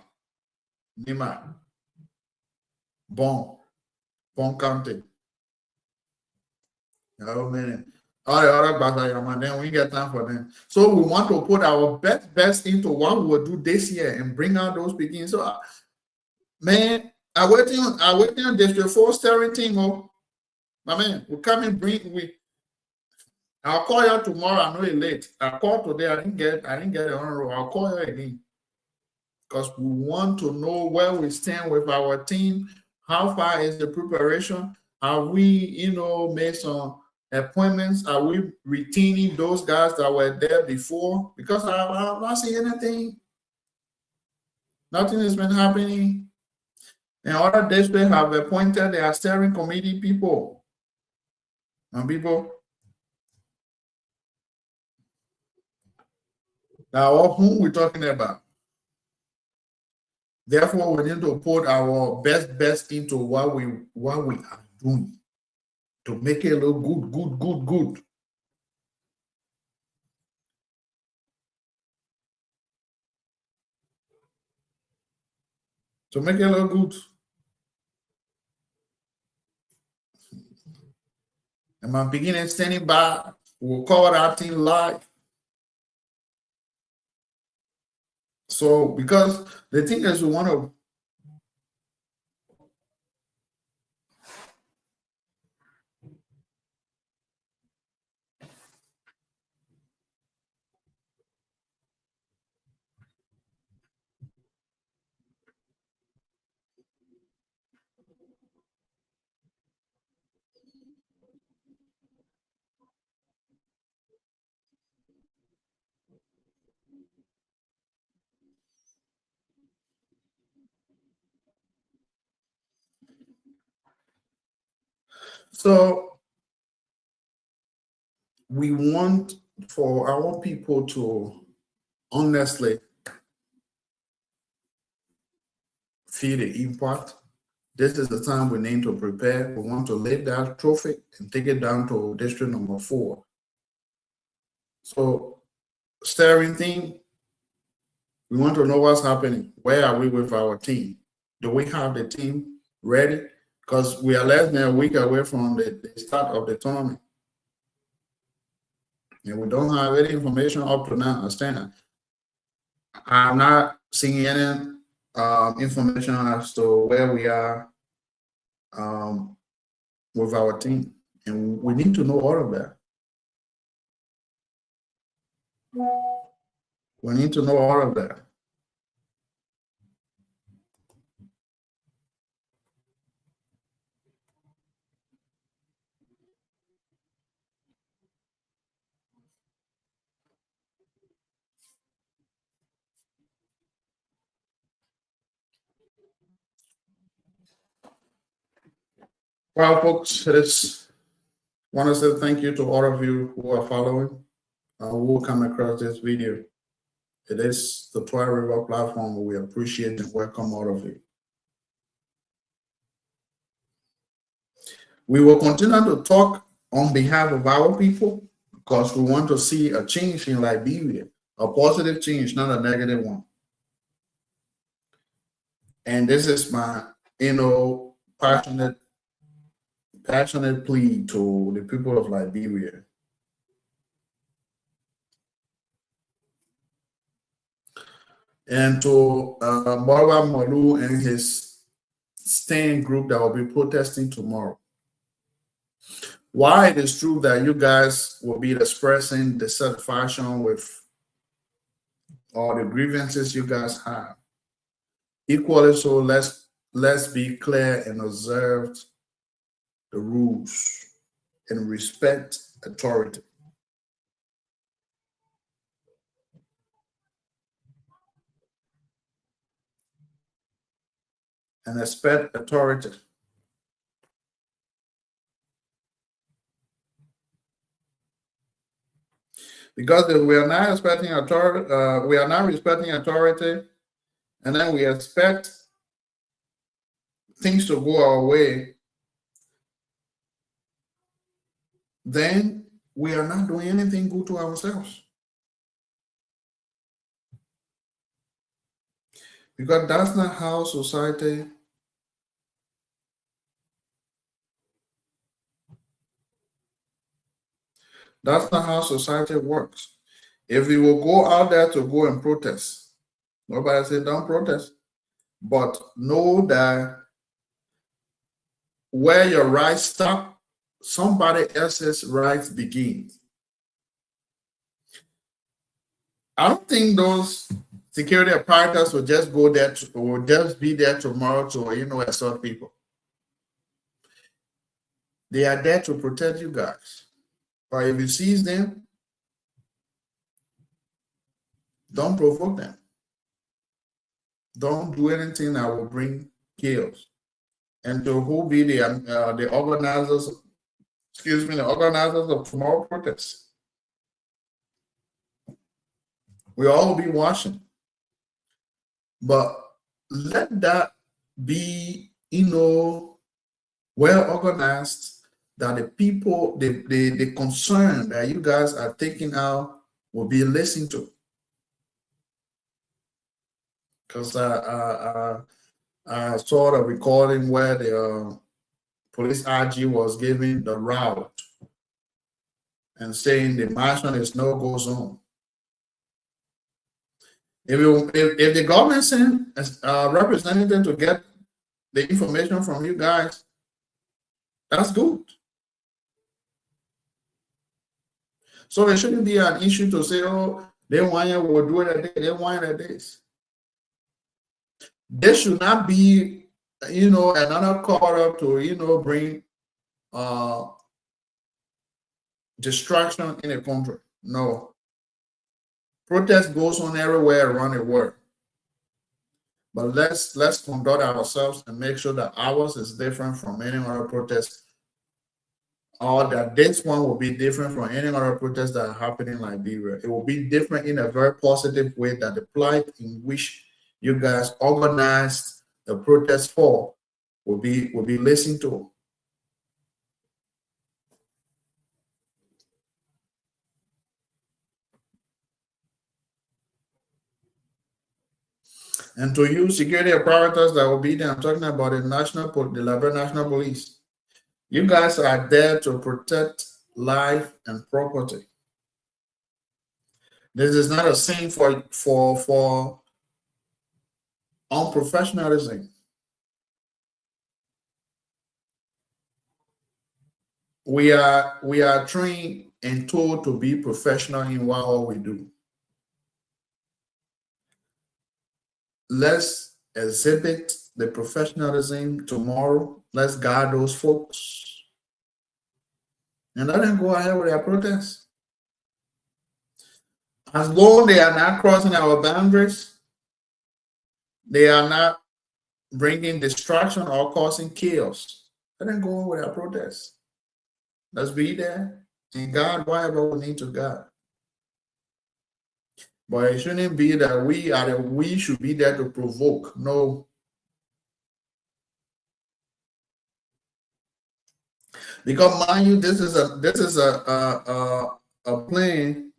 D: Nima, Bon County. Oh man. All the other battalion, then we get time for them. So we want to put our best into what we will do this year and bring out those beginnings. So man, I waiting on District 4 steering team. Oh, my man, we come and I'll call you tomorrow. I know it's late. I called today. I didn't get it on roll. I'll call you again, because we want to know where we stand with our team. How far is the preparation? Are we, made some appointments? Are we retaining those guys that were there before? Because I'm not seeing anything. Nothing has been happening. And other districts have appointed their steering committee people. And people. Now, whom we're talking about? Therefore, we need to put our best into what we are doing to make it look good. To make it look good. And my beginning standing by, we'll cover that thing live. So, because the thing is, we want to So we want for our people to honestly feel the impact. This is the time we need to prepare. We want to lift that trophy and take it down to district number 4. So steering team, we want to know what's happening. Where are we with our team? Do we have the team ready? Because we are less than a week away from the start of the tournament. And we don't have any information up to now. I'm not seeing any information as to where we are with our team. And we need to know all of that. We need to know all of that. Well, folks, I want to say thank you to all of you who are following, who will come across this video. It is the Twi River platform. We appreciate and welcome all of you. We will continue to talk on behalf of our people, because we want to see a change in Liberia, a positive change, not a negative one. And this is my, passionate plea to the people of Liberia. and to Marwa Malu and his staying group that will be protesting tomorrow. Why it is true that you guys will be expressing dissatisfaction with all the grievances you guys have. Equally so, let's be clear and observe the rules and respect authority. And respect authority. Because if we are not respecting authority, we are not respecting authority, and then we expect things to go our way, then we are not doing anything good to ourselves. Because that's not how society works. If we will go out there to go and protest, nobody said don't protest, but know that where your rights stop, somebody else's rights begin. I don't think those security apparatus will just go there or just be there tomorrow to assault people. They are there to protect you guys. But if you seize them, don't provoke them. Don't do anything that will bring chaos. And to who be the organizers, the organizers of tomorrow protests. We all be watching. But let that be, well organized, that the people, the concern that you guys are taking out will be listened to. Because I saw the recording where the police IG was giving the route and saying the marshal is no-go zone. If the government send a representative to get the information from you guys, that's good. So there shouldn't be an issue to say, oh, they want you, we'll do it a day, they want it a days. There should not be, another call up to, bring distraction in the country. No. Protest goes on everywhere around the world. But let's conduct ourselves and make sure that ours is different from any other protest, or that this one will be different from any other protests that are happening in Liberia. It will be different in a very positive way, that the plight in which you guys organized the protest for will be listened to. And to use security apparatus that will be there, I'm talking about the Liberia National Police. You guys are there to protect life and property. This is not a sin for unprofessionalism. We are trained and told to be professional in what we do. Let's exhibit the professionalism tomorrow. Let's guard those folks. And let them go ahead with their protests. As long as they are not crossing our boundaries, they are not bringing destruction or causing chaos, let them go on with their protests. Let's be there and guard whatever we need to guard. But it shouldn't be that we should be there to provoke. No. Because mind you, this is a plan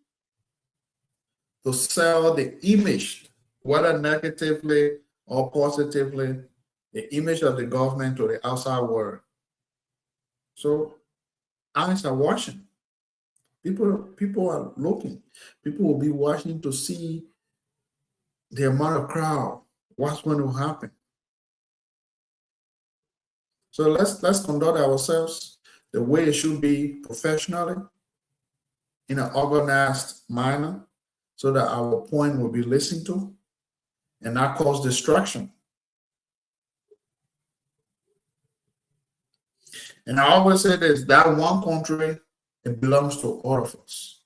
D: to sell the image, whether negatively or positively, the image of the government to the outside world. So eyes are watching. People are looking. People will be watching to see the amount of crowd, what's going to happen? So let's conduct ourselves the way it should be, professionally, in an organized manner, so that our point will be listened to and not cause distraction. And I always say this, that one country, it belongs to all of us.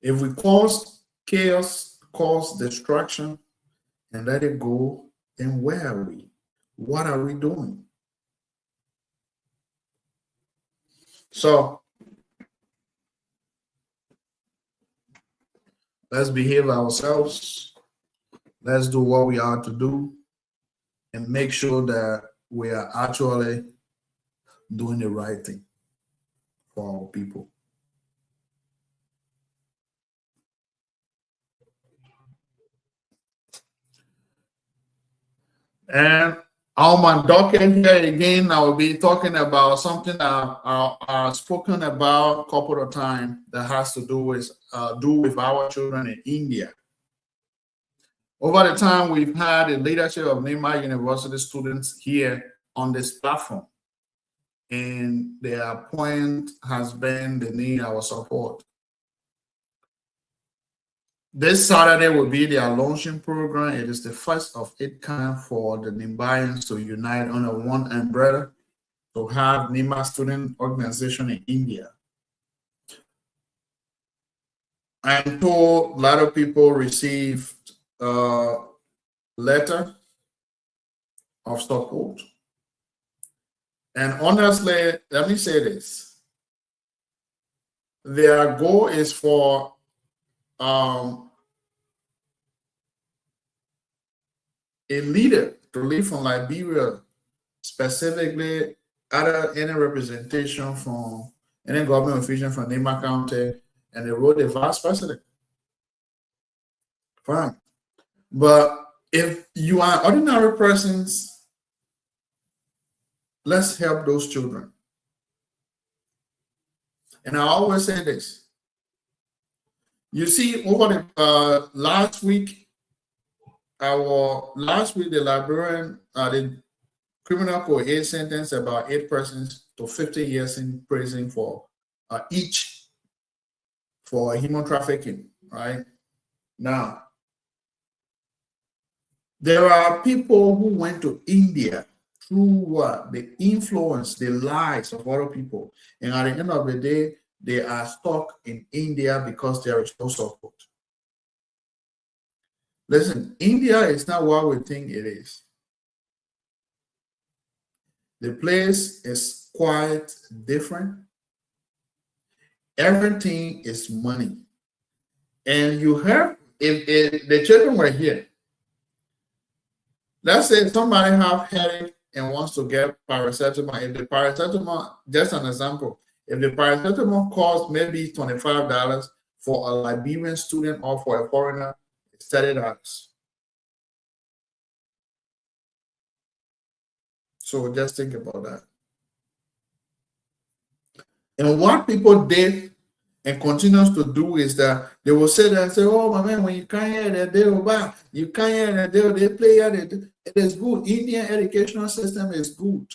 D: If we cause chaos, cause distraction, and let it go, then where are we? What are we doing? So let's behave ourselves. Let's do what we are to do and make sure that we are actually doing the right thing for our people. And on my docket here again, I will be talking about something I've spoken about a couple of times that has to do with our children in India. Over the time, we've had the leadership of Nima University students here on this platform, and their point has been they need our support. This Saturday will be their launching program. It is the first of its kind for the Nimbayans to unite under one umbrella to have Nima student organization in India. I'm told a lot of people received a letter of support. And honestly, let me say this. Their goal is for a leader to lead from Liberia, specifically any representation from any government official from Nima County, and they wrote a vice president. Fine. But if you are ordinary persons, let's help those children. And I always say this. You see, over the last week, the Liberian, the criminal court sentenced about 8 persons to 50 years in prison for each for human trafficking. Right now, there are people who went to India through what? The influence, the lies of other people, and at the end of the day, they are stuck in India because there is no support. Listen, India is not what we think it is. The place is quite different. Everything is money. And you have, if the children were here, let's say somebody have headache and wants to get paracetamol. If the paracetamol, just an example, if the paracetamol costs maybe $25 for a Liberian student or for a foreigner, it's $30. So just think about that. And what people did and continues to do is that they will say that, say, oh my man, when you come here, they will buy. You come here, they play here. It is good. Indian educational system is good.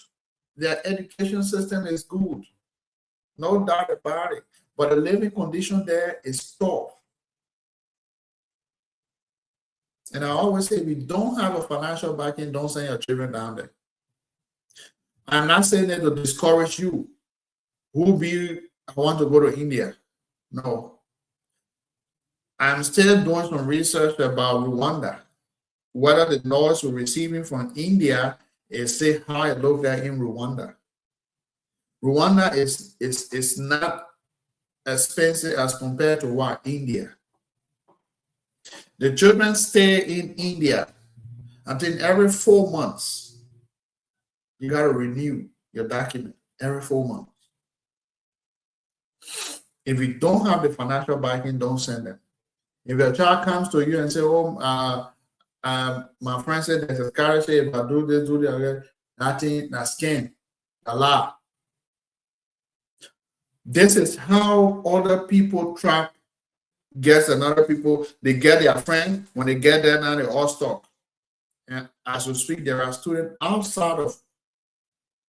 D: Their education system is good. No doubt about it. But the living condition there is tough. And I always say, if you don't have a financial backing, don't send your children down there. I'm not saying that to discourage you. I want to go to India. No. I'm still doing some research about Rwanda. Whether the laws we're receiving from India is say how it looks like in Rwanda. Rwanda is not expensive as compared to what India. The children stay in India until every 4 months. You got to renew your document every 4 months. If you don't have the financial backing, don't send them. If your child comes to you and say, oh, my friend said there's a scholarship, if I do this, do that, nothing, not scam, a lot. This is how other people track gets another people, they get their friend. When they get there now, they all stop. And as we speak, there are students outside of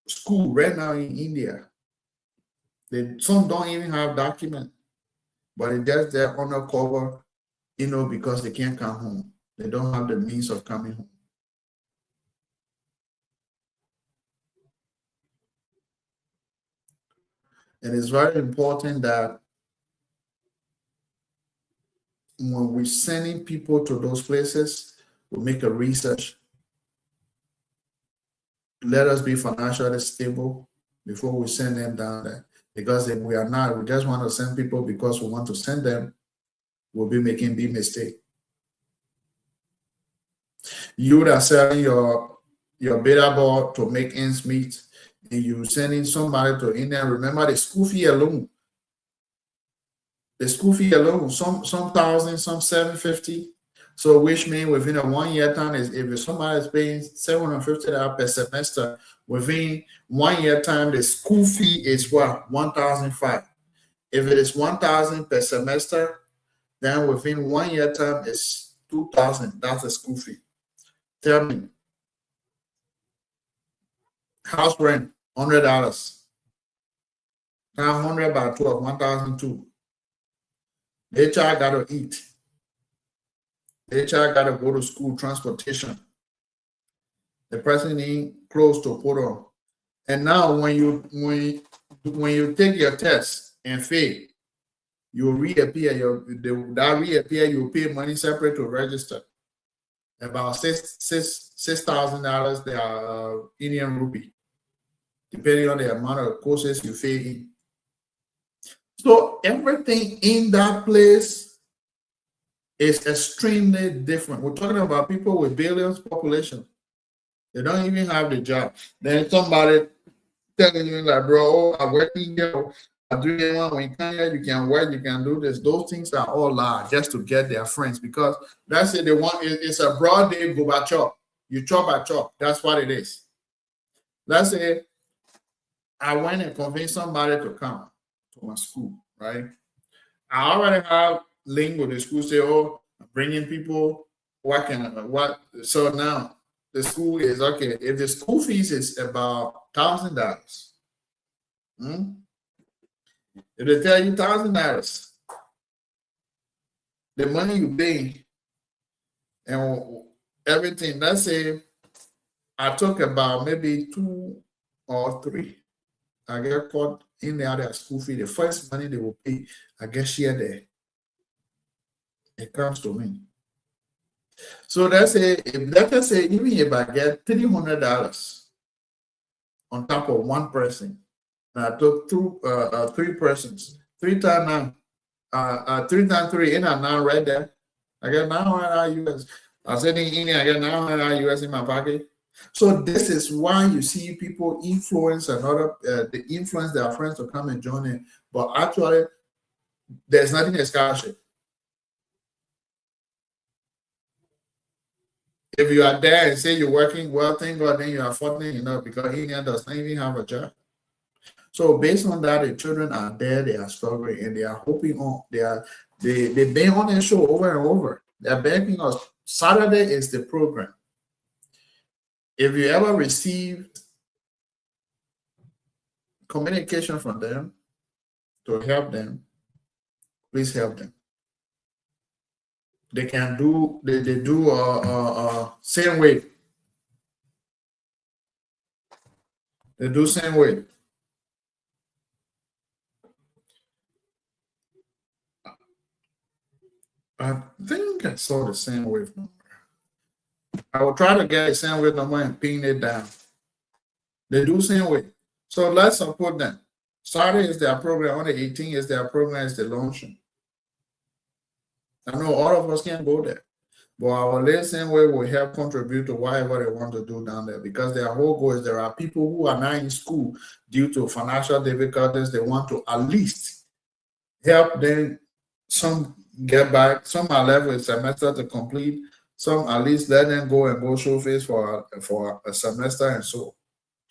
D: school right now in India. Some don't even have document, but it just they're undercover, because they can't come home. They don't have the means of coming home. And it's very important that when we're sending people to those places, we make a research. Let us be financially stable before we send them down there. Because if we are not, we just want to send people because we want to send them, we'll be making big mistake. You that selling your beta ball to make ends meet, and you sending somebody to India. Remember the school fee alone. The school fee alone, some thousand, some 750. So which means within a 1 year time, if somebody is paying $750 per semester, within 1 year time, the school fee is what? $1,500. If it is $1,000 per semester, then within 1 year time it's $2,000. That's the school fee. Tell me, house rent $100. Now 100 by 12, 1,002. The child got to eat. The child got to go to school, transportation. The person ain't close to put on. And now when you take your test and fail, you reappear. That reappear, you pay money separate to register. About $6,000. They are Indian rupee, depending on the amount of courses you fail in. So everything in that place is extremely different. We're talking about people with billions population. They don't even have the job. Then somebody telling you like, bro, I'm working here. I'm doing one. When you come here, you can work, you can do this. Those things are all lies just to get their friends, because that's it. They want it's a broad day go by chop. You chop by chop. That's what it is. Let's say I went and convinced somebody to come to my school, right? I already have link with the school. Say, oh, I'm bringing people. What? So now the school is okay. If the school fees is about $1,000, if they tell you $1,000, the money you pay and everything. Let's say I took about maybe 2 or 3. I get caught in their school fee. The first money they will pay, I get share there. It comes to me. So let's say even if I get $300 on top of one person, and I took 3 persons, 3 times 3 in and now right there, I get $900 US. I said in India, I get $900 US in my pocket. So this is why you see people influence they influence their friends to come and join in. But actually, there's nothing a scholarship. If you are there and say you're working well, thank God, then you are fortunate enough, because India does not even have a job. So based on that, the children are there, they are struggling, and they are hoping on they bang on their show over and over. They're begging us. Saturday is the program. If you ever received communication from them to help them, please help them. They can do they do same way. They do same way. I think I saw the same wave number. I will try to get a same wave number and pin it down. They do same way. So let's support them. Saturday is their program. On the 18th is their program, is the launching. I know all of us can't go there, but our lesson way will help contribute to whatever they want to do down there, because their whole goal is there are people who are not in school due to financial difficulties. They want to at least help them. Some get back, some are left with semester to complete, some at least let them go and go show face for a semester and so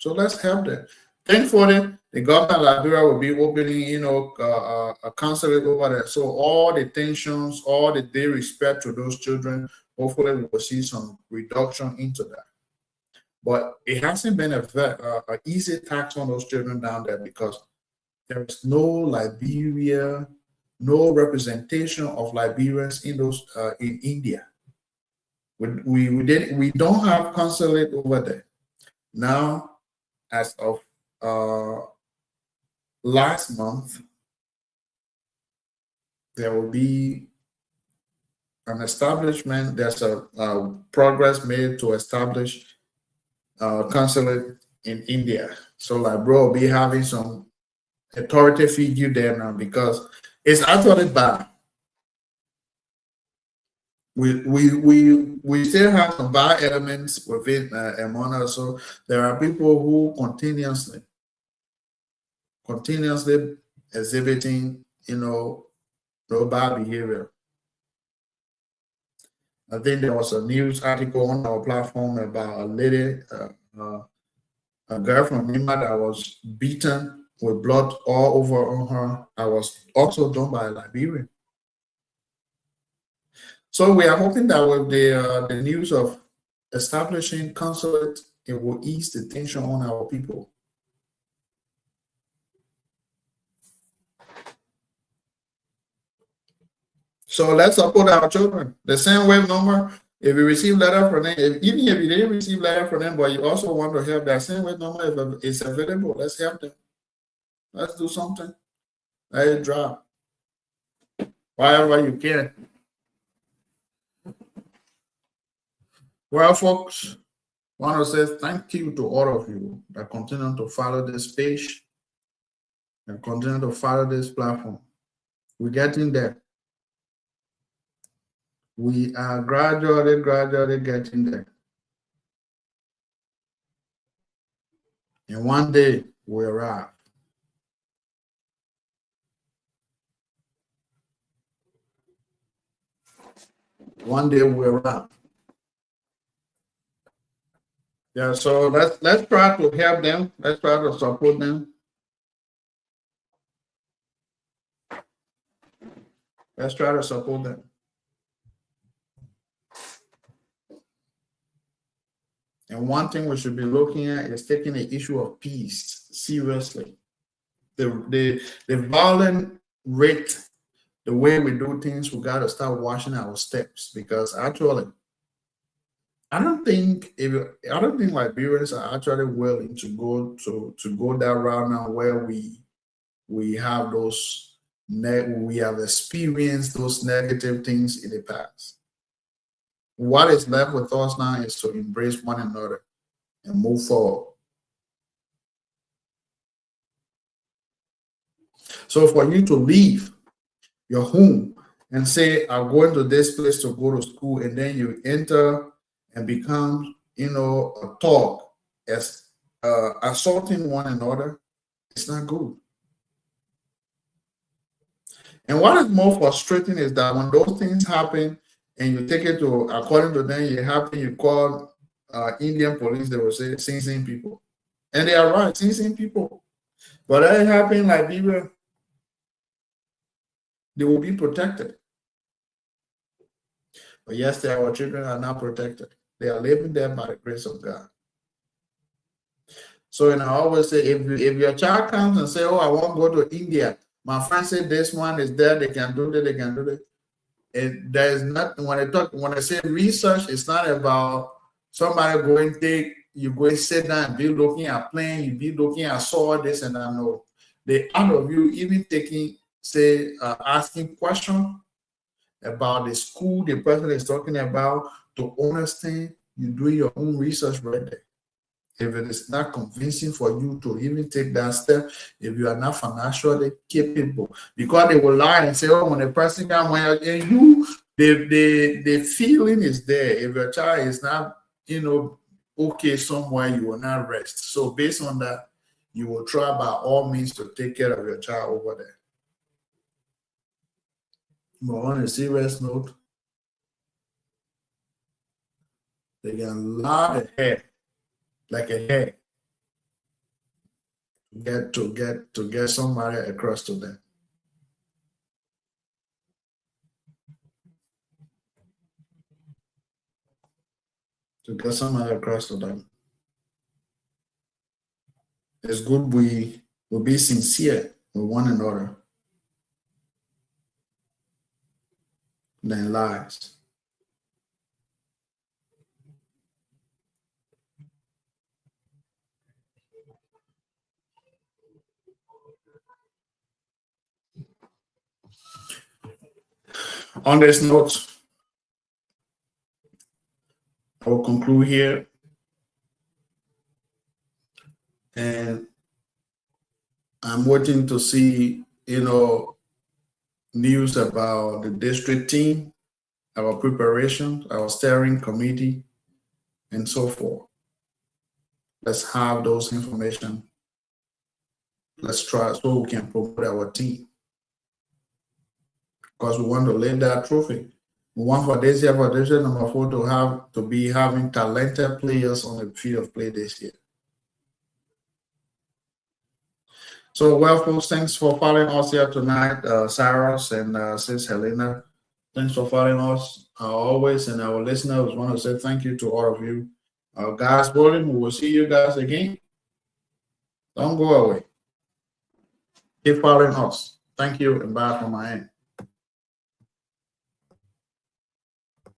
D: let's help them. Thankfully, the government of Liberia will be opening, a consulate over there. So all the tensions, all the disrespect to those children, hopefully we will see some reduction into that. But it hasn't been a easy tax on those children down there because there is no Liberia, no representation of Liberians in those in India. We don't have consulate over there now. As of last month, there will be an establishment. There's a progress made to establish consulate in India. So Liberia will be having some authority figure there now because it's actually bad. We still have some bad elements within among us. So there are people who continuously exhibiting, no bad behavior. I think there was a news article on our platform about a lady, a girl from Lima that was beaten with blood all over on her. That was also done by a Liberian. So we are hoping that with the news of establishing consulate, it will ease the tension on our people. So let's support our children. The same wave number. If you receive letter from them, even if you didn't receive letter from them, but you also want to help, that same wave number, if it's available, let's help them. Let's do something. Let it drop. Wherever you can. Well, folks, I want to say thank you to all of you that continue to follow this page and continue to follow this platform. We're getting there. We are gradually getting there. And one day we'll arrive. One day we'll arrive. Yeah, so let's try to help them. Let's try to support them. Let's try to support them. And one thing we should be looking at is taking the issue of peace seriously. The violent rate, the way we do things, we got to start watching our steps because actually, I don't think Liberians are actually willing to go that route now where we have we have experienced those negative things in the past. What is left with us now is to embrace one another and move forward. So for you to leave your home and say, I'm going to this place to go to school, and then you enter and become, a talk as assaulting one another, it's not good. And what is more frustrating is that when those things happen, and you take it to, according to them, you call Indian police, they will say, Sing people. And they are right, Sing people. But that happened in Liberia, they will be protected. But yes, our children are not protected. They are living there by the grace of God. So, I always say, if your child comes and say, oh, I want to go to India, my friend said this one is there, they can do that, they can do that. And there is nothing when I say research, it's not about somebody you go and sit down and be looking at plane, you be looking at saw this and I know. The out of you even asking questions about the school the person is talking about to understand, you do your own research right there. If it is not convincing for you to even take that step, if you are not financially capable, because they will lie and say, oh, when a person comes, and you, the feeling is there. If your child is not, okay somewhere, you will not rest. So based on that, you will try by all means to take care of your child over there. But on a serious note, they can lie the head like a head to get somebody across to them. To get somebody across to them. It's good we will be sincere with one another than lies. On this note, I will conclude here. And I'm waiting to see, news about the district team, our preparation, our steering committee, and so forth. Let's have those information. Let's try so we can promote our team. Because we want to lift that trophy. We want for this year, for division number 4 to be having talented players on the field of play this year. So, well, folks, thanks for following us here tonight, Cyrus and Sis Helena. Thanks for following us always, and our listeners want to say thank you to all of you. Guys, bowling, we will see you guys again. Don't go away. Keep following us. Thank you, and bye from my end.